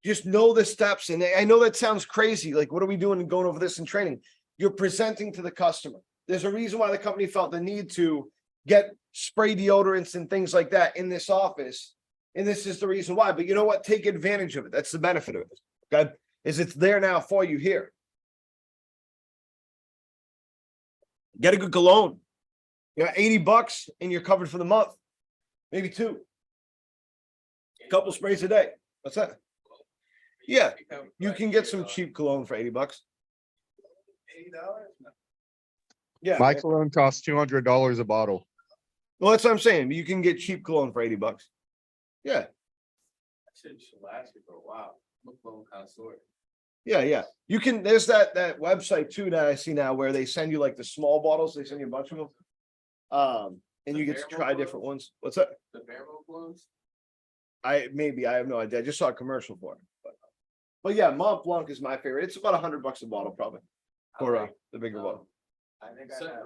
Speaker 1: just know the steps. And I know that sounds crazy. Like, what are we doing going over this in training? You're presenting to the customer. There's a reason why the company felt the need to get spray deodorants and things like that in this office. And this is the reason why. But you know what? Take advantage of it. That's the benefit of it. Okay. It's there now for you here. Get a good cologne. You got $80 and you're covered for the month. Maybe 2. A couple sprays a day. What's that? Yeah. You can get some cheap cologne for $80.
Speaker 3: $80?
Speaker 1: Yeah.
Speaker 2: My cologne costs $200 a bottle.
Speaker 1: Well, that's what I'm saying. You can get cheap cologne for $80. Yeah.
Speaker 3: That shit should last you for a while. I'm a cologne connoisseur.
Speaker 1: Yeah. You can, there's that website too that I see now where they send you like the small bottles. They send you a bunch of them. And you get to try different ones. What's that?
Speaker 3: The Barrel clones?
Speaker 1: I have no idea. I just saw a commercial for it. But yeah, Mont Blanc is my favorite. It's about $100 a bottle, probably. For the bigger bottle.
Speaker 3: I think I have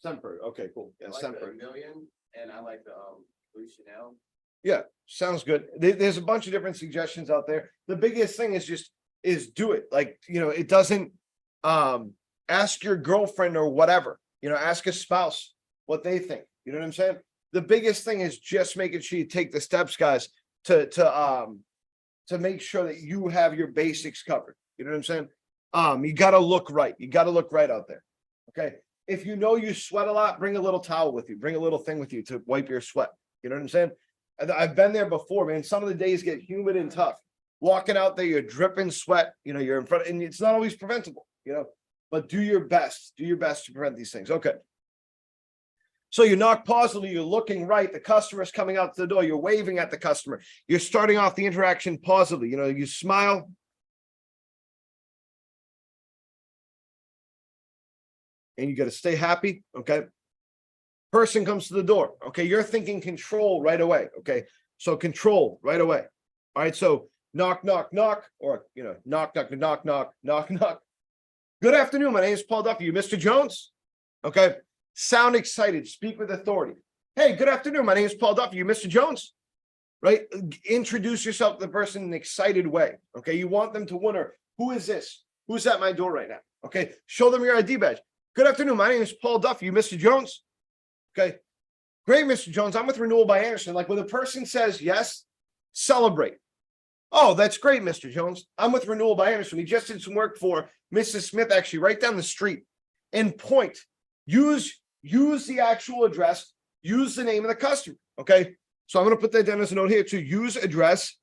Speaker 1: Semper. Okay, cool. Yeah,
Speaker 3: I like
Speaker 1: Semper.
Speaker 3: the Million and I like the Blue Chanel.
Speaker 1: Yeah, sounds good. There's a bunch of different suggestions out there. The biggest thing is do it. Like, it doesn't ask your girlfriend or whatever, ask a spouse what they think. You know what I'm saying? The biggest thing is just making sure you take the steps, guys, to make sure that you have your basics covered. You know what I'm saying? You got to look right. You got to look right out there. Okay. If you sweat a lot, bring a little towel with you, bring a little thing with you to wipe your sweat. You know what I'm saying? I've been there before, man. Some of the days get humid and tough. Walking out there, you're dripping sweat, you're in front, and it's not always preventable, but do your best to prevent these things. Okay. So you knock positively, you're looking right. The customer's coming out the door. You're waving at the customer. You're starting off the interaction positively. You smile. And you got to stay happy. Okay. Person comes to the door. Okay. You're thinking control right away. Okay. So control right away. All right. So knock, knock, knock, or, knock, knock, knock, knock, knock, knock. Good afternoon. My name is Paul Duffy. You Mr. Jones? Okay. Sound excited. Speak with authority. Hey, good afternoon. My name is Paul Duffy. You Mr. Jones? Right? Introduce yourself to the person in an excited way. Okay. You want them to wonder, who is this? Who's at my door right now? Okay, show them your ID badge. Good afternoon. My name is Paul Duffy. You Mr. Jones? Okay, great, Mr. Jones. I'm with Renewal by Anderson. Like when the person says yes, celebrate. Oh, that's great, Mr. Jones. I'm with Renewal by Anderson. We just did some work for Mrs. Smith, actually, right down the street. And point. Use the actual address. Use the name of the customer. Okay, so I'm going to put that down as a note here to use address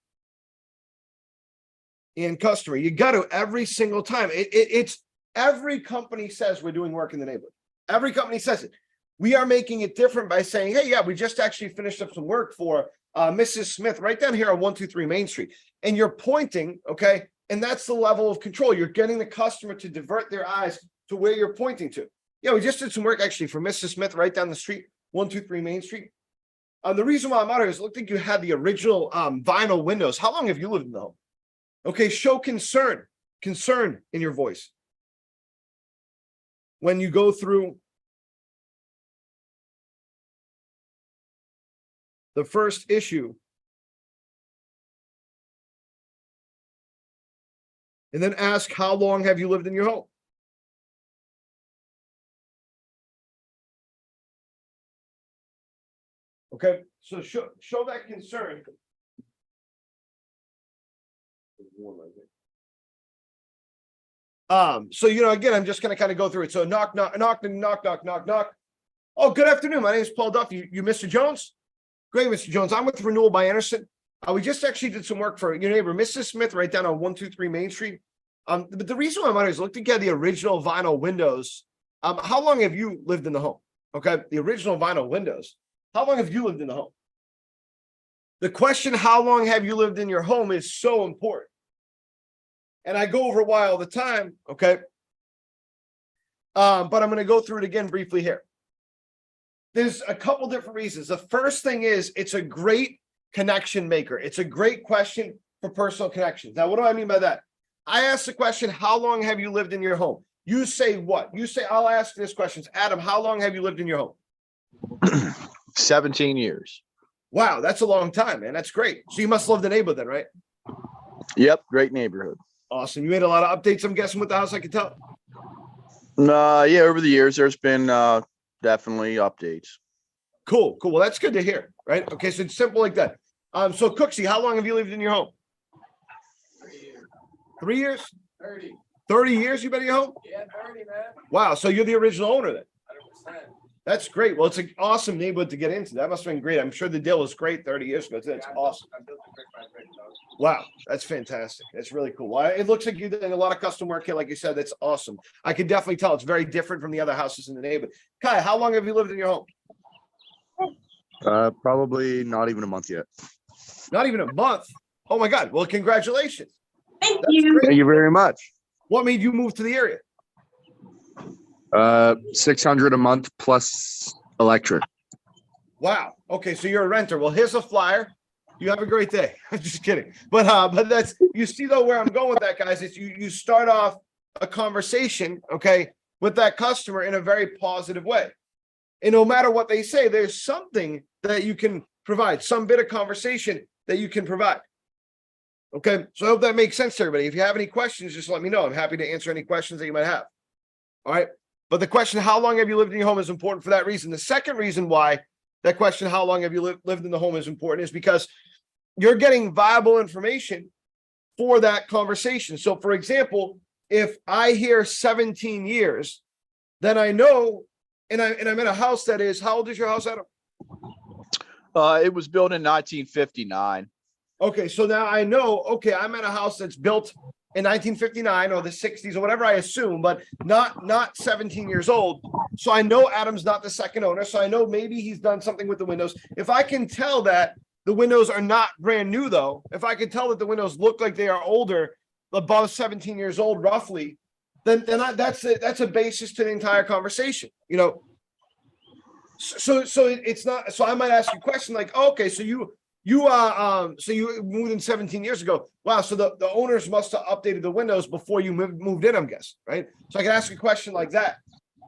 Speaker 1: and customer. You got to every single time. It's every company says we're doing work in the neighborhood. Every company says it. We are making it different by saying, hey, yeah, we just actually finished up some work for Mrs. Smith right down here on 123 Main Street. And you're pointing, okay? And that's the level of control. You're getting the customer to divert their eyes to where you're pointing to. Yeah, we just did some work actually for Mrs. Smith right down the street, 123 Main Street. The reason why I'm out here is it looked like you had the original vinyl windows. How long have you lived in the home? Okay, show concern in your voice. When you go through the first issue, and then ask, how long have you lived in your home? Okay, so show that concern. So again, I'm just gonna kind of go through it. So knock, knock, knock, knock, knock, knock, knock. Oh, good afternoon. My name is Paul Duffy. You Mr. Jones? Great, Mr. Jones. I'm with Renewal by Anderson. We just actually did some work for your neighbor, Mrs. Smith, right down on 123 Main Street. But the reason why I'm out here is look to get the original vinyl windows. How long have you lived in the home? Okay, the original vinyl windows. How long have you lived in the home? The question, how long have you lived in your home, is so important. And I go over why all the time, okay? But I'm going to go through it again briefly here. There's a couple different reasons. The first thing is it's a great connection maker. It's a great question for personal connections. Now, what do I mean by that? I ask the question, how long have you lived in your home? You say what? You say, I'll ask this question. Adam, how long have you lived in your home?
Speaker 4: 17 years.
Speaker 1: Wow, that's a long time, man. That's great. So you must love the neighborhood then, right?
Speaker 4: Yep, great neighborhood.
Speaker 1: Awesome. You made a lot of updates, I'm guessing, with the house, I can tell.
Speaker 4: Yeah, over the years, there's been definitely updates.
Speaker 1: Cool. Well, that's good to hear, right? Okay, so it's simple like that. So Cooksey, how long have you lived in your home? 3 years?
Speaker 3: 30.
Speaker 1: 30 years you've been in your home?
Speaker 3: Yeah, 30, man.
Speaker 1: Wow, so you're the original owner then.
Speaker 3: 100%.
Speaker 1: That's great. Well, it's an awesome neighborhood to get into. That must have been great. I'm sure the deal was great 30 years ago. That's awesome.
Speaker 3: I built a brick by brick, though.
Speaker 1: Wow, that's fantastic. That's really cool. Well, it looks like you're doing a lot of custom work here. Like you said, that's awesome. I can definitely tell it's very different from the other houses in the neighborhood. Kai, how long have you lived in your home?
Speaker 2: Probably not even a month yet.
Speaker 1: Not even a month. Oh my God. Well, congratulations.
Speaker 5: Thank
Speaker 1: That's
Speaker 5: you.
Speaker 1: great.
Speaker 2: Thank you very much.
Speaker 1: What made you move to the area?
Speaker 2: 600 a month plus electric.
Speaker 1: Wow. Okay, so you're a renter. Well, here's a flyer. You have a great day. I'm just kidding. But that's, you see though where I'm going with that, guys, is you start off a conversation, okay, with that customer in a very positive way. And no matter what they say, there's something that you can provide, some bit of conversation that you can provide. Okay, so I hope that makes sense to everybody. If you have any questions, just let me know. I'm happy to answer any questions that you might have. All right. But the question, how long have you lived in your home, is important for that reason. The second reason why that question, how long have you lived in the home, is important is because you're getting viable information for that conversation. So for example, if I hear 17 years, then I know, and I'm in a house that is, how old is your house, Adam?
Speaker 4: It was built in 1959.
Speaker 1: Okay, so now I know, okay, I'm in a house that's built in 1959 or the 60s or whatever I assume, but not 17 years old. So I know Adam's not the second owner. So I know maybe he's done something with the windows. If I can tell that the windows are not brand new though, if I can tell that the windows look like they are older, above 17 years old roughly, then that's a basis to the entire conversation, you know. So it's not, so I might ask you a question like, oh, okay, so you moved in 17 years ago. Wow. So the owners must have updated the windows before you moved in, I'm guessing, right? So I can ask a question like that.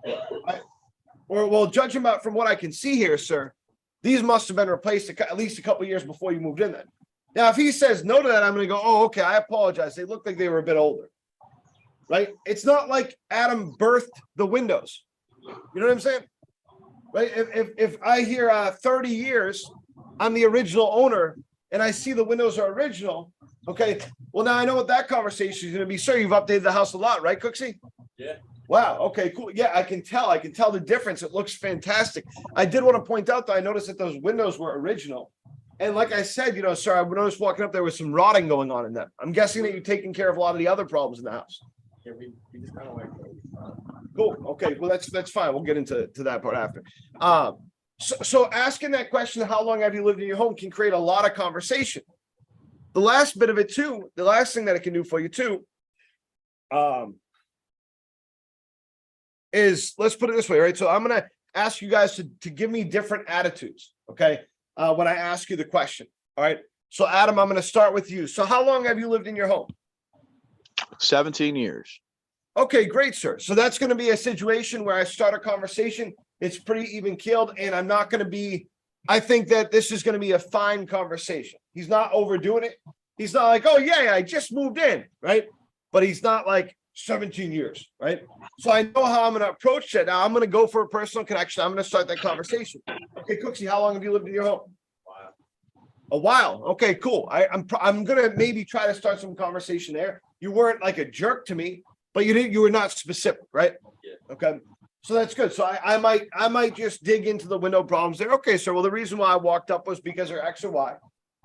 Speaker 1: Right? Or, well, judging from what I can see here, sir, these must have been replaced at least a couple of years before you moved in then. Now, if he says no to that, I'm going to go, oh, okay, I apologize. They look like they were a bit older. right? It's not like Adam birthed the windows. You know what I'm saying? Right? If I hear 30 years, I'm the original owner and I see the windows are original, okay, well, now I know what that conversation is going to be. Sir, you've updated the house a lot, right, Cooksey?
Speaker 3: Yeah.
Speaker 1: Wow. Okay, cool. Yeah, I can tell the difference. It looks fantastic. I did want to point out that I noticed that those windows were original. And like I said, sir, I noticed walking up there was some rotting going on in them. I'm guessing that you're taking care of a lot of the other problems in the house.
Speaker 3: Yeah, we just kind of like.
Speaker 1: Cool. Okay. Well, that's fine. We'll get into that part after. So asking that question, how long have you lived in your home, can create a lot of conversation. The last bit of it too, the last thing that it can do for you too, is, let's put it this way, right? So I'm going to ask you guys to give me different attitudes. Okay. When I ask you the question. All right. So Adam, I'm going to start with you. So how long have you lived in your home?
Speaker 4: 17 years.
Speaker 1: Okay, great, sir. So that's going to be a situation where I start a conversation. It's pretty even keeled, and I'm not going to be, I think that this is going to be a fine conversation. He's not overdoing it. He's not like, oh, yeah, I just moved in, right? But he's not like 17 years, right? So I know how I'm going to approach that. Now I'm going to go for a personal connection. I'm going to start that conversation. Okay, Cooksey, how long have you lived in your home?
Speaker 3: Wow.
Speaker 1: A while. Okay, cool. I'm going to maybe try to start some conversation there. You weren't like a jerk to me, but you were not specific, right?
Speaker 3: Yeah.
Speaker 1: Okay. So that's good. So I might just dig into the window problems there. Okay, sir. Well, the reason why I walked up was because they're X or Y,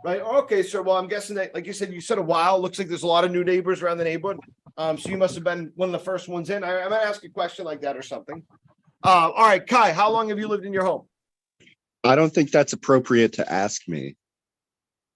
Speaker 1: right? Okay, sir. Well, I'm guessing that, like you said a while. Looks like there's a lot of new neighbors around the neighborhood. So you must have been one of the first ones in. I might ask a question like that or something. All right, Kai, how long have you lived in your home?
Speaker 2: I don't think that's appropriate to ask me.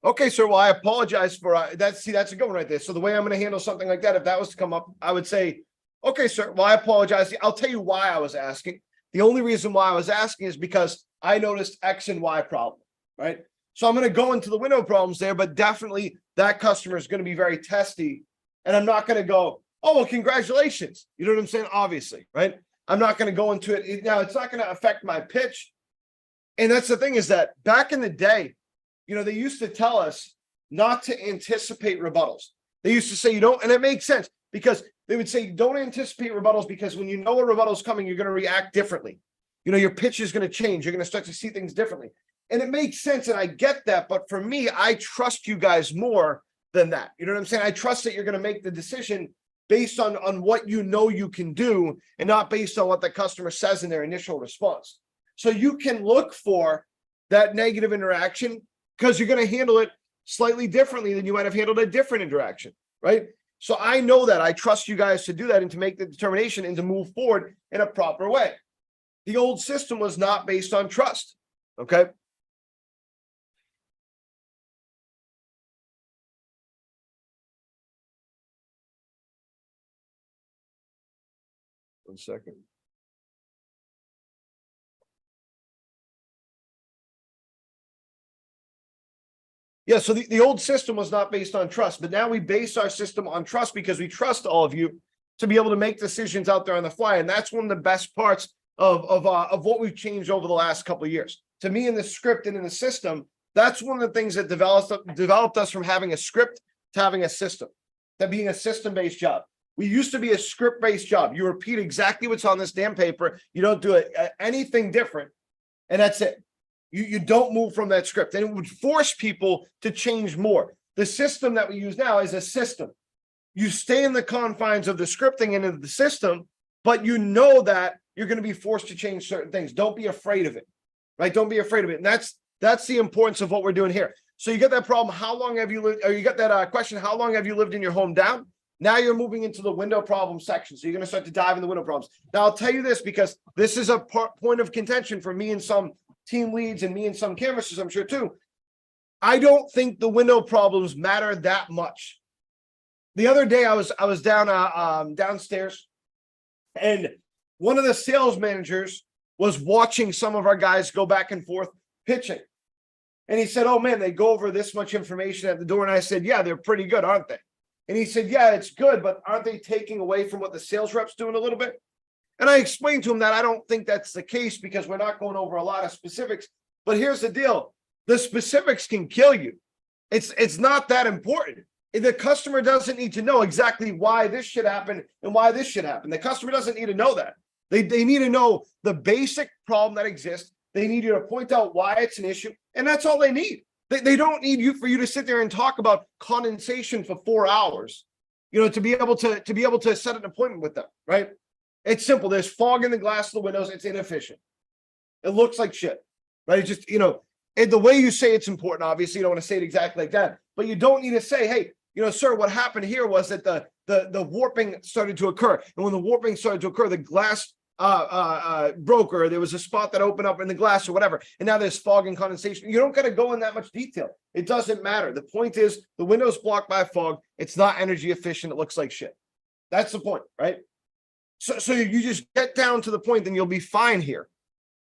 Speaker 1: Okay, sir. Well, I apologize for that. See, that's a good one right there. So the way I'm going to handle something like that, if that was to come up, I would say, okay, sir. Well, I apologize. I'll tell you why I was asking. The only reason why I was asking is because I noticed X and Y problem, right? So I'm going to go into the window problems there, but definitely that customer is going to be very testy. And I'm not going to go, oh, well, congratulations. You know what I'm saying? Obviously, right? I'm not going to go into it. Now, it's not going to affect my pitch. And that's the thing, is that back in the day, they used to tell us not to anticipate rebuttals. They used to say you don't, and it makes sense because they would say don't anticipate rebuttals because when you know a rebuttal is coming, you're going to react differently. Your pitch is going to change. You're going to start to see things differently. And it makes sense, and I get that. But for me, I trust you guys more than that. You know what I'm saying? I trust that you're going to make the decision based on what you can do and not based on what the customer says in their initial response. So you can look for that negative interaction because you're going to handle it slightly differently than you might have handled a different interaction, right? So I know that. I trust you guys to do that and to make the determination and to move forward in a proper way. The old system was not based on trust, okay? One second. Yeah, so the old system was not based on trust, but now we base our system on trust because we trust all of you to be able to make decisions out there on the fly. And that's one of the best parts of what we've changed over the last couple of years. To me, in the script and in the system, that's one of the things that developed us from having a script to having a system, to being a system-based job. We used to be a script-based job. You repeat exactly what's on this damn paper. You don't do anything different, and that's it. You don't move from that script, and it would force people to change more. The system that we use now is a system. You stay in the confines of the scripting and of the system, but you know that you're going to be forced to change certain things. Don't be afraid of it, right? Don't be afraid of it. And that's the importance of what we're doing here. So you get that problem. How long have you lived? Or you got that question. How long have you lived in your home down? Now you're moving into the window problem section. So you're going to start to dive in the window problems. Now I'll tell you this because this is a point of contention for me and some team leads and me and some canvassers, I'm sure too. I don't think the window problems matter that much. The other day I was down downstairs, and one of the sales managers was watching some of our guys go back and forth pitching. And he said, oh man, they go over this much information at the door. And I said, yeah, they're pretty good, aren't they? And he said, yeah, it's good, but aren't they taking away from what the sales rep's doing a little bit? And I explained to him that I don't think that's the case because we're not going over a lot of specifics. But here's the deal. The specifics can kill you. It's not that important. The customer doesn't need to know exactly why this should happen and why this should happen. The customer doesn't need to know that. They need to know the basic problem that exists. They need you to point out why it's an issue, and that's all they need. They don't need you for you to sit there and talk about condensation for 4 hours, to be able to set an appointment with them, right? It's simple. There's fog in the glass of the windows. It's inefficient. It looks like shit, right? It's just, and the way you say it's important, obviously, you don't want to say it exactly like that, but you don't need to say, hey, sir, what happened here was that the warping started to occur. And when the warping started to occur, the glass broke, or there was a spot that opened up in the glass or whatever. And now there's fog and condensation. You don't got to go in that much detail. It doesn't matter. The point is the window's blocked by fog. It's not energy efficient. It looks like shit. That's the point, right? So you just get down to the point, then you'll be fine here.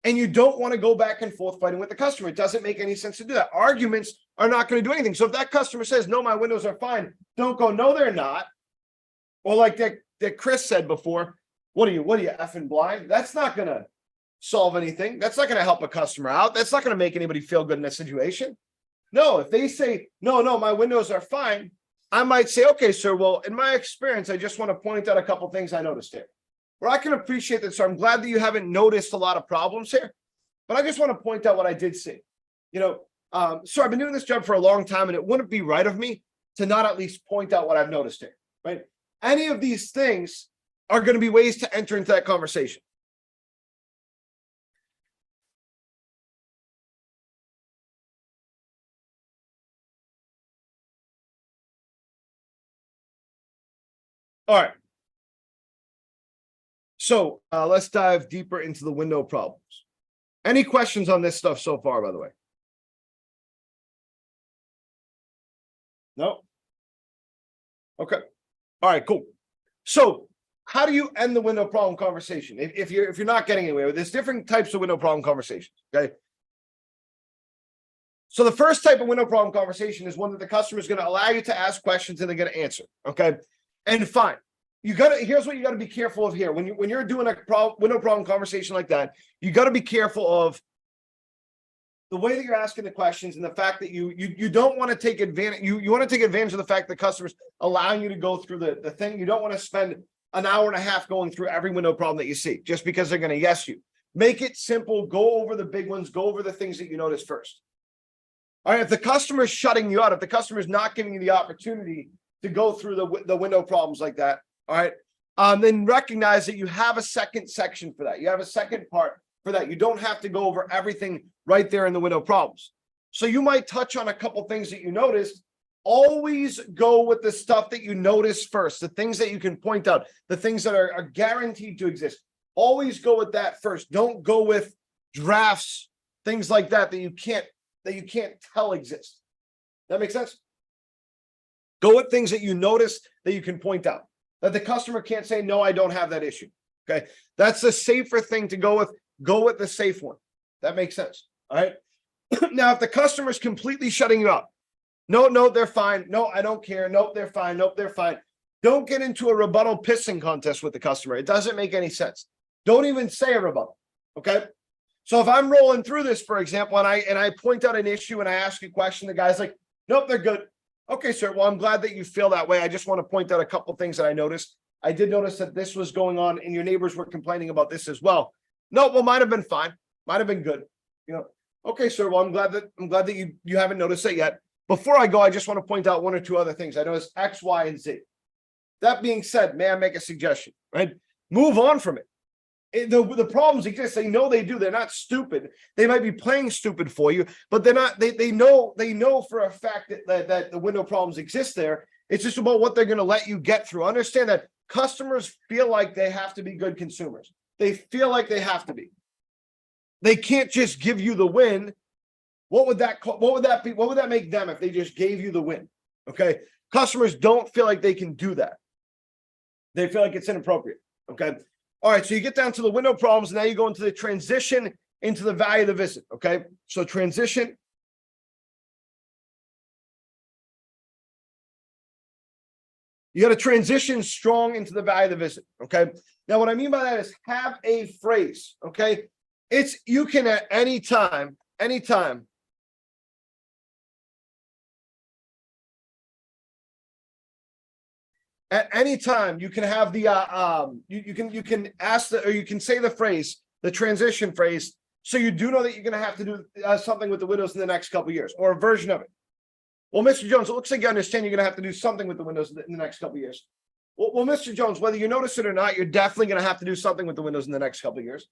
Speaker 1: And you don't want to go back and forth fighting with the customer. It doesn't make any sense to do that. Arguments are not going to do anything. So if that customer says, no, my windows are fine, don't go, no, they're not. Or like that Chris said before, what are you effing blind? That's not going to solve anything. That's not going to help a customer out. That's not going to make anybody feel good in that situation. No, if they say, no, my windows are fine, I might say, okay, sir, well, in my experience, I just want to point out a couple things I noticed here. Well, I can appreciate that, sir. I'm glad that you haven't noticed a lot of problems here, but I just want to point out what I did see. Sir, I've been doing this job for a long time, and it wouldn't be right of me to not at least point out what I've noticed here, right? Any of these things are going to be ways to enter into that conversation. All right. So let's dive deeper into the window problems. Any questions on this stuff so far, by the way? No? Okay. All right, cool. So how do you end the window problem conversation? If you're not getting anywhere, there's different types of window problem conversations, okay? So the first type of window problem conversation is one that the customer is going to allow you to ask questions and they're going to answer, okay? And fine. Here's what you got to be careful of here. When you're doing a window problem conversation like that, you got to be careful of the way that you're asking the questions and the fact that you don't want to take advantage. You want to take advantage of the fact that customers allowing you to go through the thing. You don't want to spend an hour and a half going through every window problem that you see just because they're going to yes you. Make it simple. Go over the big ones. Go over the things that you notice first. All right. If the customer is shutting you out, if the customer is not giving you the opportunity to go through the window problems like that, all right, then recognize that you have a second section for that. You have a second part for that. You don't have to go over everything right there in the window problems. So you might touch on a couple things that you noticed. Always go with the stuff that you notice first, the things that you can point out, the things that are guaranteed to exist. Always go with that first. Don't go with drafts, things like that you can't tell exist. That makes sense? Go with things that you notice that you can point out, that the customer can't say, no, I don't have that issue. Okay. That's the safer thing to go with. Go with the safe one. That makes sense. All right. Now, if the customer's completely shutting you up, no, they're fine. No, I don't care. Nope, they're fine. Nope, they're fine. Don't get into a rebuttal pissing contest with the customer. It doesn't make any sense. Don't even say a rebuttal. Okay. So if I'm rolling through this, for example, and I point out an issue and I ask a question, the guy's like, nope, they're good. Okay, sir. Well, I'm glad that you feel that way. I just want to point out a couple things that I noticed. I did notice that this was going on and your neighbors were complaining about this as well. No, well, might have been fine. Might have been good. Okay, sir. Well, I'm glad that you haven't noticed it yet. Before I go, I just want to point out one or two other things. I noticed X, Y, and Z. That being said, may I make a suggestion, right? Move on from it. The problems exist. They know they do. They're not stupid. They might be playing stupid for you, but they're not. They know for a fact that the window problems exist there. It's just about what they're going to let you get through. Understand that customers feel like they have to be good consumers. They feel like they have to be. They can't just give you the win. What would that be? What would that make them if they just gave you the win? Okay. Customers don't feel like they can do that. They feel like it's inappropriate. Okay. All right. So you get down to the window problems. And now you go into the transition into the value of the visit. Okay. So transition. You got to transition strong into the value of the visit. Okay. Now, what I mean by that is have a phrase. Okay. You can at any time, At any time, you can have the you can ask or you can say the phrase, the transition phrase, so you do know that you're going to have to do something with the windows in the next couple of years, or a version of it. Well, Mr. Jones, it looks like you understand you're going to have to do something with the windows in the next couple of years. Well, Mr. Jones, whether you notice it or not, you're definitely going to have to do something with the windows in the next couple of years.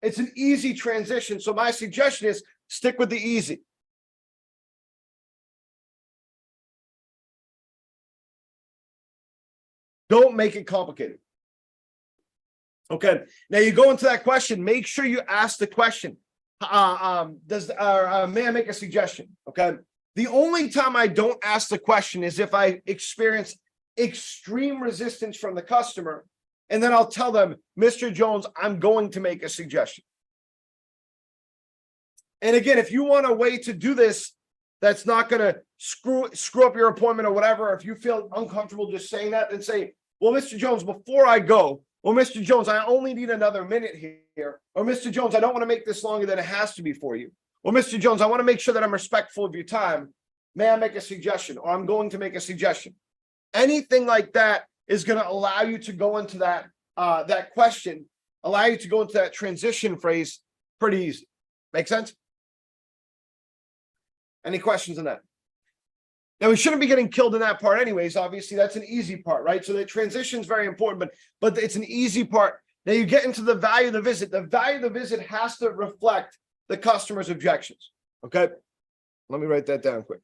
Speaker 1: It's an easy transition. So my suggestion is stick with the easy. Don't make it complicated. Okay. Now you go into that question. Make sure you ask the question. May I make a suggestion? Okay. The only time I don't ask the question is if I experience extreme resistance from the customer, and then I'll tell them, Mr. Jones, I'm going to make a suggestion. And again, if you want a way to do this that's not going to screw up your appointment or whatever, if you feel uncomfortable just saying that, then say, well, Mr. Jones, before I go, well, Mr. Jones, I only need another minute here. Or Mr. Jones, I don't want to make this longer than it has to be for you. Or Mr. Jones, I want to make sure that I'm respectful of your time. May I make a suggestion? Or I'm going to make a suggestion. Anything like that is going to allow you to go into that question, allow you to go into that transition phrase pretty easy. Make sense? Any questions on that? Now, we shouldn't be getting killed in that part anyways. Obviously, that's an easy part, right? So the transition is very important, but it's an easy part. Now you get into the value of the visit. The value of the visit has to reflect the customer's objections. Okay. Let me write that down quick.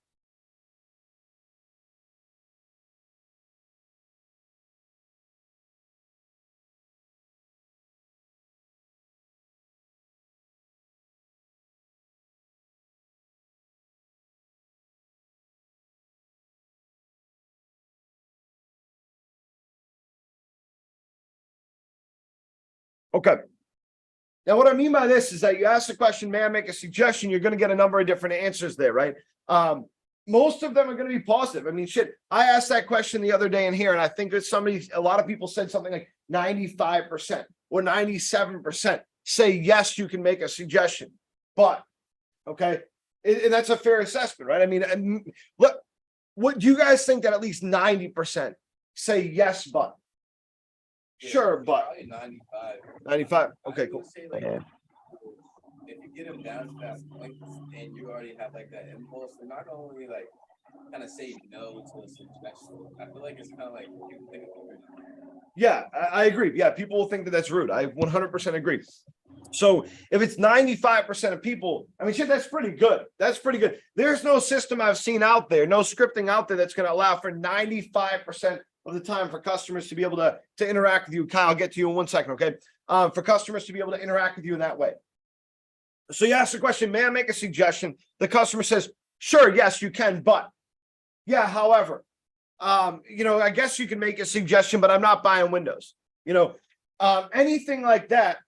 Speaker 1: Okay. Now, what I mean by this is that you ask the question, may I make a suggestion? You're going to get a number of different answers there, right? Most of them are going to be positive. I mean, shit, I asked that question the other day in here, and I think that a lot of people said something like 95% or 97% say, yes, you can make a suggestion. But, okay, and that's a fair assessment, right? I mean, what do you guys think that at least 90% say yes, but? Sure, but
Speaker 3: Probably 95.
Speaker 1: 95.
Speaker 3: I
Speaker 1: Okay,
Speaker 3: would
Speaker 1: cool.
Speaker 3: say, like, if you get them down to that point and you already have like that impulse, they're not gonna only like kind of say no to a suggestion. I feel like it's kind of like you think of it.
Speaker 1: Yeah, I agree. Yeah, people will think that that's rude. I 100% agree. So if it's 95% of people, I mean, shit, that's pretty good. That's pretty good. There's no system I've seen out there, no scripting out there that's going to allow for 95% of the time for customers to be able to interact with you. Kyle, I'll get to you in 1 second, okay? For customers to be able to interact with you in that way. So you ask the question, may I make a suggestion? The customer says, sure, yes, you can, but yeah, however, I guess you can make a suggestion, but I'm not buying windows, anything like that.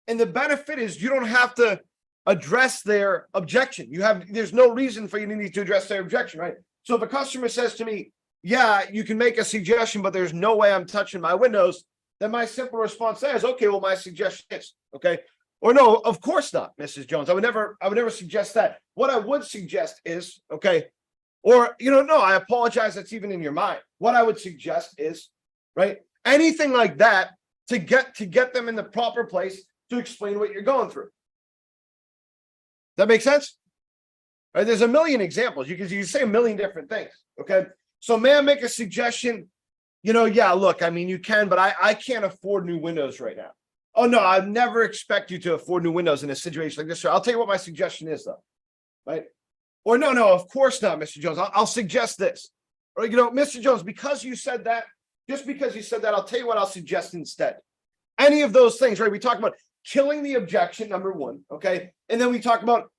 Speaker 1: And the benefit is you don't have to address their objection. There's no reason for you to need to address their objection, right? So if a customer says to me, yeah, you can make a suggestion, but there's no way I'm touching my windows, then my simple response there is, okay, well, my suggestion is, okay. Or no, of course not, Mrs. Jones. I would never suggest that. What I would suggest is, okay, or, no, I apologize. That's even in your mind. What I would suggest is, right, anything like that to get them in the proper place to explain what you're going through. That makes sense? Right? There's a million examples. You can say a million different things. Okay. So may I make a suggestion? Yeah, look, I mean, you can, but I can't afford new windows right now. Oh, no, I'd never expect you to afford new windows in a situation like this. Sir, I'll tell you what my suggestion is, though. Right? Or no, of course not, Mr. Jones. I'll suggest this. Or, Mr. Jones, because you said that, just because you said that, I'll tell you what I'll suggest instead. Any of those things, right? We talk about killing the objection, number one, okay? And then we talk about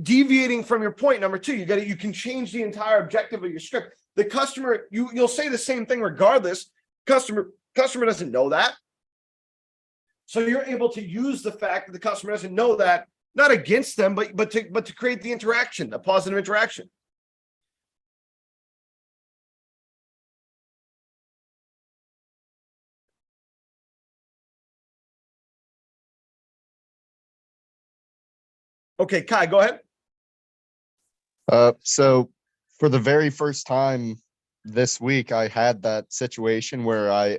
Speaker 1: deviating from your point, number two. You can change the entire objective of your script. The customer, you'll say the same thing regardless. Customer doesn't know that. So you're able to use the fact that the customer doesn't know that, not against them, but to create the interaction, a positive interaction. Okay, Kai, go ahead.
Speaker 2: So for the very first time this week I had that situation where I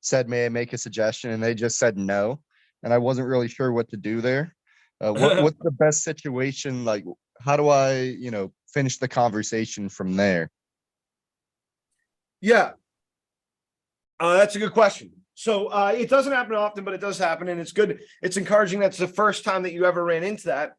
Speaker 2: said, may I make a suggestion? And they just said no. And I wasn't really sure what to do there. What's the best situation? Like, how do I, finish the conversation from there?
Speaker 1: Yeah. That's a good question. So it doesn't happen often, but it does happen, and it's good. It's encouraging. That's the first time that you ever ran into that.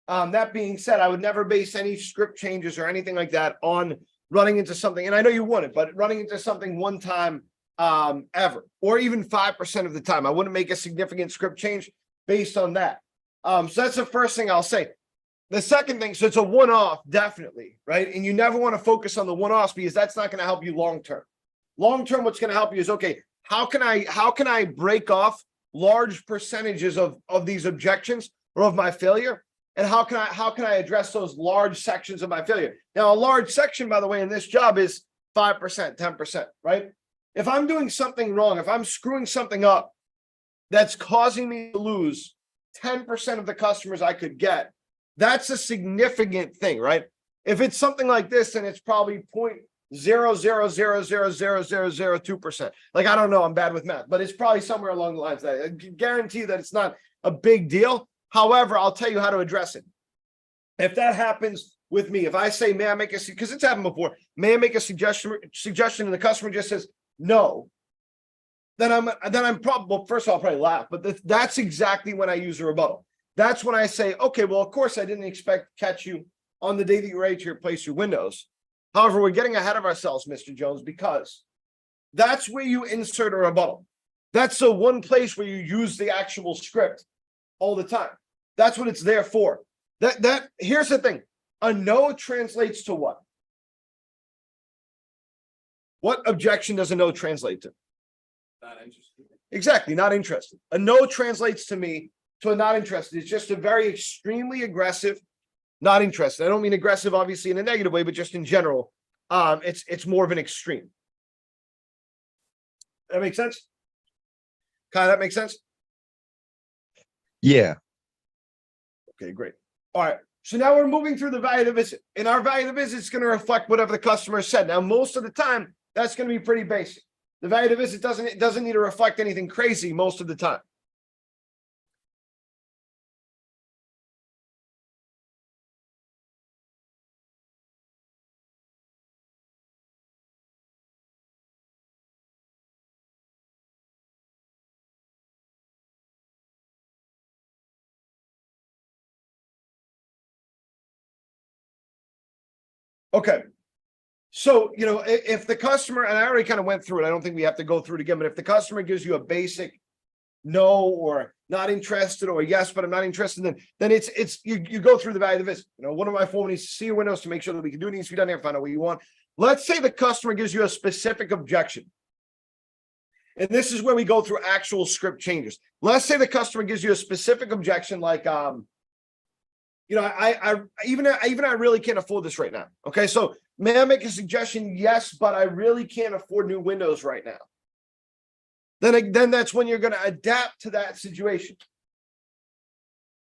Speaker 1: That being said, I would never base any script changes or anything like that on running into something. And I know you wouldn't, but running into something one time ever, or even 5% of the time. I wouldn't make a significant script change based on that. So that's the first thing I'll say. The second thing, so it's a one-off, definitely, right? And you never want to focus on the one-offs because that's not going to help you long-term. Long-term, what's going to help you is, okay, how can I break off large percentages of these objections or of my failure? And how can I address those large sections of my failure? Now, a large section, by the way, in this job is 5%, 10%, right? If I'm doing something wrong, if I'm screwing something up that's causing me to lose 10% of the customers I could get, that's a significant thing, right? If it's something like this, then it's probably 0.0000002%. Like, I don't know, I'm bad with math, but it's probably somewhere along the lines that I guarantee that it's not a big deal. However, I'll tell you how to address it. If that happens with me, if I say, may I make a, because it's happened before, may I make a suggestion, and the customer just says no, then I'm probably, well, first of all, I'll probably laugh, but that's exactly when I use a rebuttal. That's when I say, okay, well, of course I didn't expect to catch you on the day that you're ready to replace your windows. However, we're getting ahead of ourselves, Mr. Jones, because that's where you insert a rebuttal. That's the one place where you use the actual script all the time. That's what it's there for. Here's the thing. A no translates to what? What objection does a no translate to?
Speaker 3: Not interested.
Speaker 1: Exactly, not interested. A no translates to me to a not interested. It's just a very extremely aggressive, not interested. I don't mean aggressive, obviously, in a negative way, but just in general, it's more of an extreme. That makes sense? Kind of, that makes sense?
Speaker 2: Yeah.
Speaker 1: Okay, great. All right. So now we're moving through the value of the visit. And our value of the visit is going to reflect whatever the customer said. Now, most of the time, that's going to be pretty basic. The value of the visit doesn't need to reflect anything crazy most of the time. Okay. So, if the customer, and I already kind of went through it, I don't think we have to go through it again, but if the customer gives you a basic no or not interested or yes, but I'm not interested, then it's you go through the value of the visit. One of my phone needs to see your windows to make sure that we can do it. Needs to be done here, find out what you want. Let's say the customer gives you a specific objection. And this is where we go through actual script changes. Let's say the customer gives you a specific objection, like I really can't afford this right now. Okay, so may I make a suggestion? Yes, but I really can't afford new windows right now. Then that's when you're going to adapt to that situation.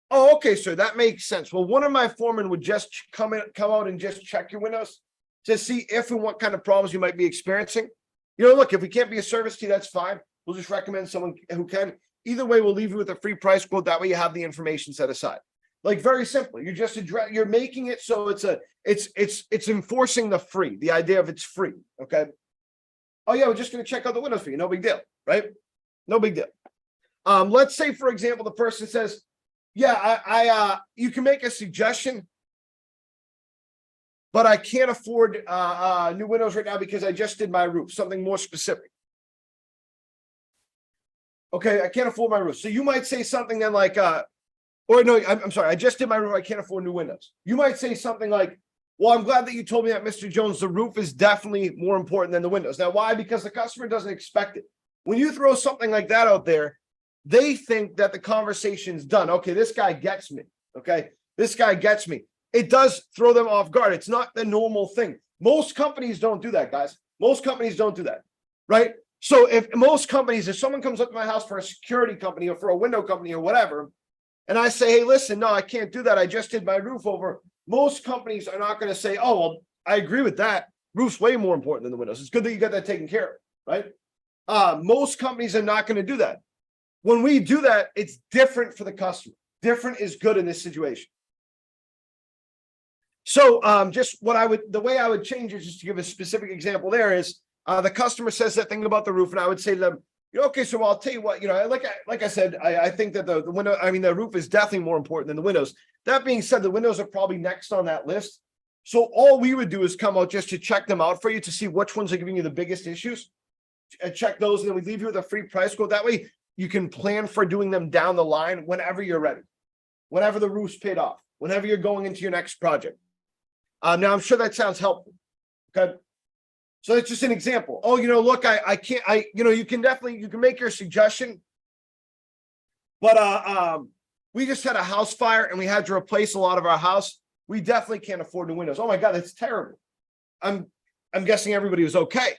Speaker 1: Oh, okay, sir, that makes sense. Well, one of my foremen would just come out and just check your windows to see if and what kind of problems you might be experiencing. Look, if we can't be a service to you, that's fine. We'll just recommend someone who can. Either way, we'll leave you with a free price quote. That way you have the information set aside. Like, very simple. You're making it so it's enforcing the free, the idea of it's free. Okay. Oh yeah, we're just going to check out the windows for you. No big deal, right? No big deal. Let's say, for example, the person says, yeah, you can make a suggestion, but I can't afford new windows right now because I just did my roof, something more specific. Okay, I can't afford my roof. So you might say something then like, or no, I'm sorry, I just did my roof, I can't afford new windows. You might say something like, well, I'm glad that you told me that, Mr. Jones, the roof is definitely more important than the windows. Now, why? Because the customer doesn't expect it. When you throw something like that out there, they think that the conversation's done. Okay, this guy gets me. Okay, this guy gets me. It does throw them off guard. It's not the normal thing. Most companies don't do that, guys. Most companies don't do that, right? So if someone comes up to my house for a security company or for a window company or whatever, and I say, hey, listen, no, I can't do that. I just did my roof over. Most companies are not going to say, oh, well, I agree with that. Roof's way more important than the windows. It's good that you got that taken care of, right? Most companies are not going to do that. When we do that, it's different for the customer. Different is good in this situation. So just the way I would change it, just to give a specific example there is, the customer says that thing about the roof, and I would say to them, okay, so I'll tell you what, like I said, I think that the window, the roof is definitely more important than the windows. That being said, the windows are probably next on that list. So all we would do is come out just to check them out for you to see which ones are giving you the biggest issues, and check those, and then we leave you with a free price quote. That way you can plan for doing them down the line whenever you're ready, whenever the roof's paid off, whenever you're going into your next project. Now I'm sure that sounds helpful. Okay. So that's just an example. Oh, look, I can't, you can make your suggestion, but we just had a house fire and we had to replace a lot of our house. We definitely can't afford new windows. Oh my God, that's terrible. I'm guessing everybody was okay.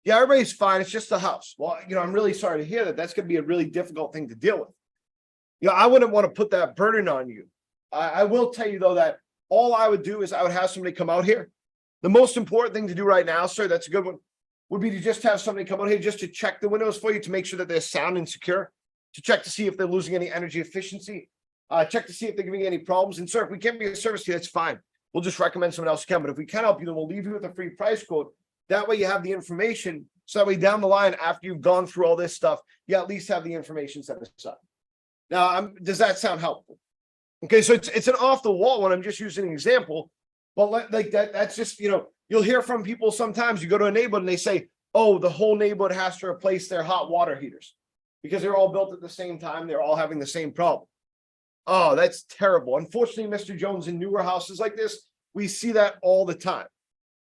Speaker 1: Yeah, everybody's fine. It's just the house. Well, I'm really sorry to hear that. That's going to be a really difficult thing to deal with. I wouldn't want to put that burden on you. I will tell you though that all I would do is I would have somebody come out here. The most important thing to do right now, sir, that's a good one, would be to just have somebody come out here just to check the windows for you, to make sure that they're sound and secure, to check to see if they're losing any energy efficiency, check to see if they're giving you any problems. And sir, if we can't be of service to you, that's fine. We'll just recommend someone else can. But if we can help you, then we'll leave you with a free price quote. That way you have the information. So that way down the line, after you've gone through all this stuff, you at least have the information set aside. Now, does that sound helpful? Okay, so it's an off the wall one. I'm just using an example. But like that's just, you'll hear from people sometimes. You go to a neighborhood and they say, oh, the whole neighborhood has to replace their hot water heaters because they're all built at the same time. They're all having the same problem. Oh, that's terrible. Unfortunately, Mr. Jones, in newer houses like this, we see that all the time.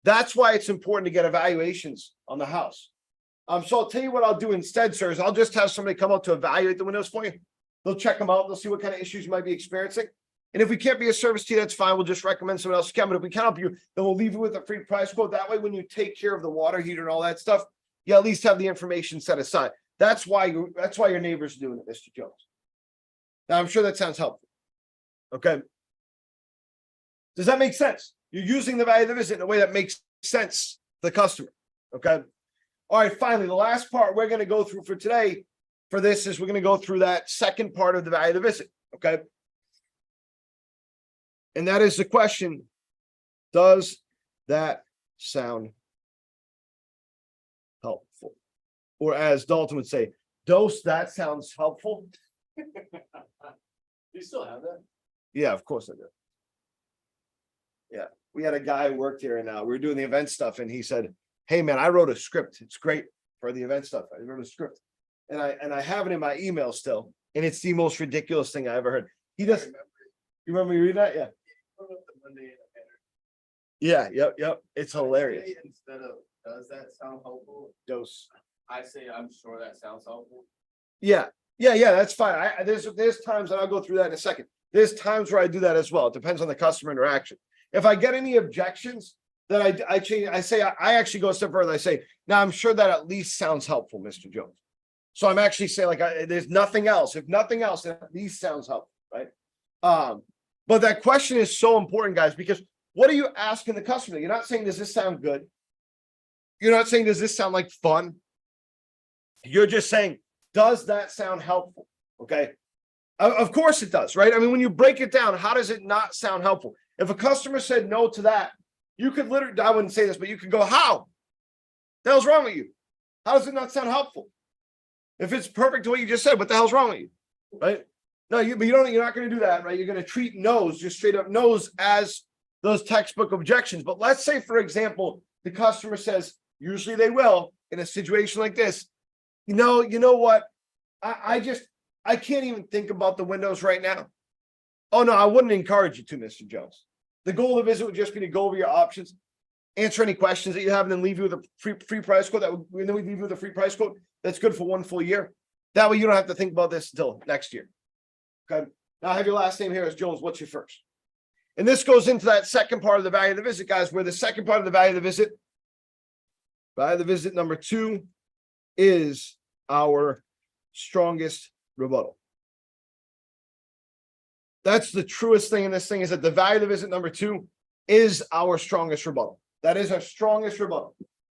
Speaker 1: That's why it's important to get evaluations on the house. So I'll tell you what I'll do instead, sir, is I'll just have somebody come out to evaluate the windows for you. They'll check them out. They'll see what kind of issues you might be experiencing. And if we can't be of service to you, that's fine. We'll just recommend someone else can. But if we can help you, then we'll leave you with a free price quote. That way, when you take care of the water heater and all that stuff, you at least have the information set aside. That's why your neighbor's doing it, Mr. Jones. Now, I'm sure that sounds helpful. Okay. Does that make sense? You're using the value of the visit in a way that makes sense to the customer. Okay. All right. Finally, the last part we're going to go through for today for this is we're going to go through that second part of the value of the visit. Okay. And that is the question, does that sound helpful? Or as Dalton would say, dose, that sounds helpful.
Speaker 3: You still have that?
Speaker 1: Yeah, of course I do. Yeah, we had a guy who worked here and we were doing the event stuff and he said, hey man, I wrote a script. It's great for the event stuff. I wrote a script and I have it in my email still. And it's the most ridiculous thing I ever heard. He does. You remember you read that? Yeah. Yeah, yep. It's hilarious.
Speaker 3: Instead of does that sound helpful?
Speaker 1: Dose.
Speaker 3: I say I'm sure that sounds helpful.
Speaker 1: Yeah, that's fine. There's times, and I'll go through that in a second. There's times where I do that as well. It depends on the customer interaction. If I get any objections, then I change. I actually go a step further. I say, now I'm sure that at least sounds helpful, Mr. Jones. So I'm actually saying there's nothing else. If nothing else, it at least sounds helpful, right? But that question is so important, guys, because what are you asking the customer? You're not saying, does this sound good? You're not saying, does this sound like fun? You're just saying, does that sound helpful? Okay. Of course it does, right? I mean, when you break it down, how does it not sound helpful? If a customer said no to that, you could literally, I wouldn't say this, but you could go, how? The hell's wrong with you? How does it not sound helpful? If it's perfect to what you just said, what the hell's wrong with you? Right? No, you're not going to do that, right? You're going to treat no's, just straight up no's as those textbook objections. But let's say, for example, the customer says, usually they will in a situation like this, you know what? I can't even think about the windows right now. Oh no, I wouldn't encourage you to, Mr. Jones. The goal of the visit would just be to go over your options, answer any questions that you have, and then leave you with a free price quote. And then we leave you with a free price quote that's good for 1 full year. That way you don't have to think about this until next year. Okay. Now I have your last name here as Jones. What's your first? And this goes into that second part of the value of the visit, guys, where the second part of the value of the visit number 2 is our strongest rebuttal. That's the truest thing in this thing, is that the value of the visit number 2 is our strongest rebuttal. That is our strongest rebuttal.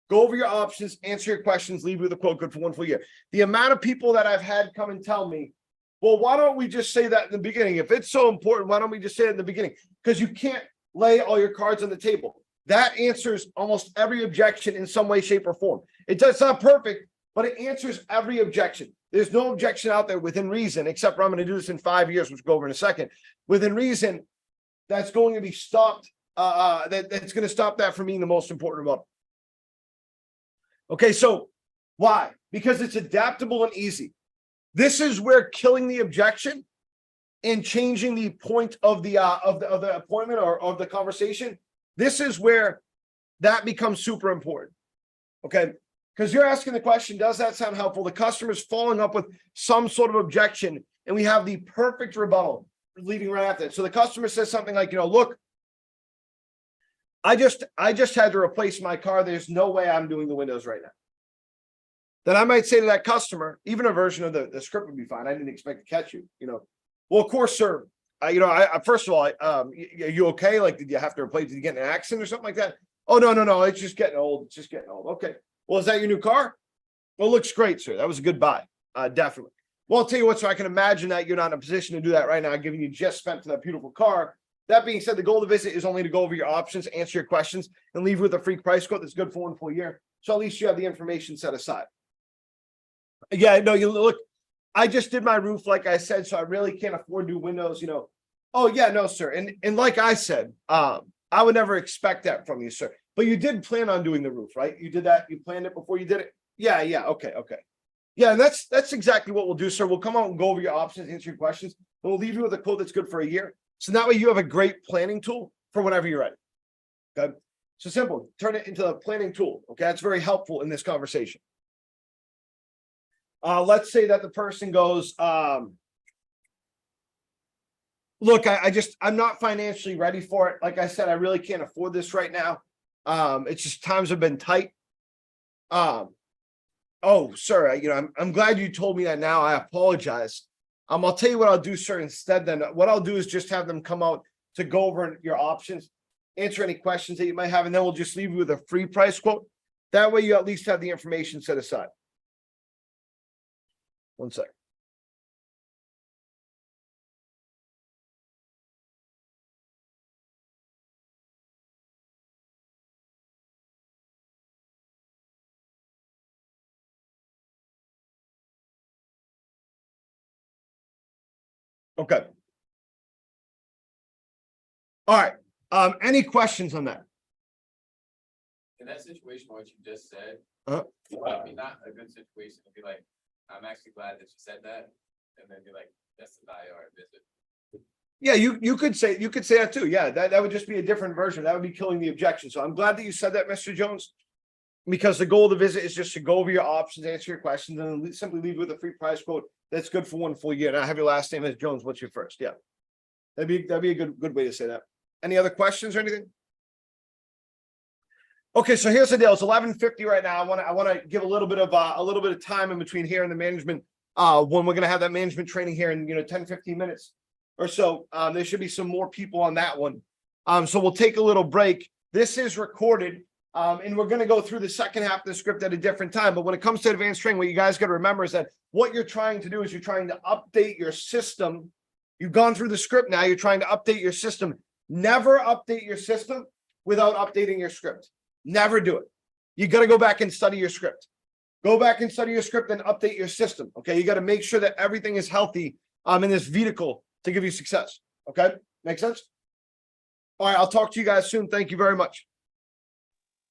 Speaker 1: Go over your options, answer your questions, leave you with a quote good for 1 full year. The amount of people that I've had come and tell me, well, why don't we just say that in the beginning? If it's so important, why don't we just say it in the beginning? Because you can't lay all your cards on the table. That answers almost every objection in some way, shape, or form. It's not perfect, but it answers every objection. There's no objection out there within reason, except for I'm going to do this in 5 years, which we'll go over in a second. Within reason, that's going to be stopped. That's going to stop that from being the most important rebuttal. Okay, so why? Because it's adaptable and easy. This is where killing the objection and changing the point of the appointment or of the conversation. This is where that becomes super important. Okay, because you're asking the question, does that sound helpful? The customer's following up with some sort of objection, and we have the perfect rebuttal leading right after it. So the customer says something like, look, I just had to replace my car. There's no way I'm doing the windows right now. Then I might say to that customer, even a version of the script would be fine. I didn't expect to catch you. Well, of course, sir. First of all, are you okay? Like, did you have to replace? Did you get in an accident or something like that? Oh, no. It's just getting old. It's just getting old. Okay. Well, is that your new car? Well, it looks great, sir. That was a good buy. Definitely. Well, I'll tell you what, so I can imagine that you're not in a position to do that right now, given you just spent for that beautiful car. That being said, the goal of the visit is only to go over your options, answer your questions, and leave you with a free price quote that's good for 1 full year. So at least you have the information set aside. Yeah, no, you look, I just did my roof, like I said, so I really can't afford new windows, Oh, yeah, no, sir. And like I said, I would never expect that from you, sir. But you did plan on doing the roof, right? You did that. You planned it before you did it. Yeah. Okay. Yeah, and that's exactly what we'll do, sir. We'll come out and go over your options, answer your questions, and we'll leave you with a quote that's good for a year. So that way you have a great planning tool for whenever you're ready. Okay. So simple. Turn it into a planning tool. Okay. That's very helpful in this conversation. Let's say that the person goes, look, I'm not financially ready for it. Like I said, I really can't afford this right now. It's just times have been tight. Oh, sir, I'm glad you told me that now. I apologize. I'll tell you what I'll do, sir, instead. Then what I'll do is just have them come out to go over your options, answer any questions that you might have, and then we'll just leave you with a free price quote. That way you at least have the information set aside. 1 second. Okay. All right. Any questions on that?
Speaker 3: In that situation, what you just said,
Speaker 1: Uh-huh.
Speaker 3: would be not a good situation to be like, I'm actually glad that you said that, and then be like, that's the value of our visit.
Speaker 1: Yeah, you could say that too. Yeah, that would just be a different version. That would be killing the objection. So I'm glad that you said that, Mr. Jones, because the goal of the visit is just to go over your options, answer your questions, and then simply leave with a free price quote that's good for 1 full year. And I have your last name as Jones. What's your first? Yeah, that'd be a good way to say that. Any other questions or anything? Okay, so here's the deal. It's 11:50 right now. I want to give a little bit of time in between here and the management. When we're going to have that management training here in 10-15 minutes or so. There should be some more people on that one. So we'll take a little break. This is recorded, and we're going to go through the second half of the script at a different time. But when it comes to advanced training, what you guys got to remember is that what you're trying to do is you're trying to update your system. You've gone through the script now. You're trying to update your system. Never update your system without updating your script. Never do it. You got to go back and study your script. Go back and study your script and update your system. Okay. You got to make sure that everything is healthy in this vehicle to give you success. Okay. Make sense? All right. I'll talk to you guys soon. Thank you very much.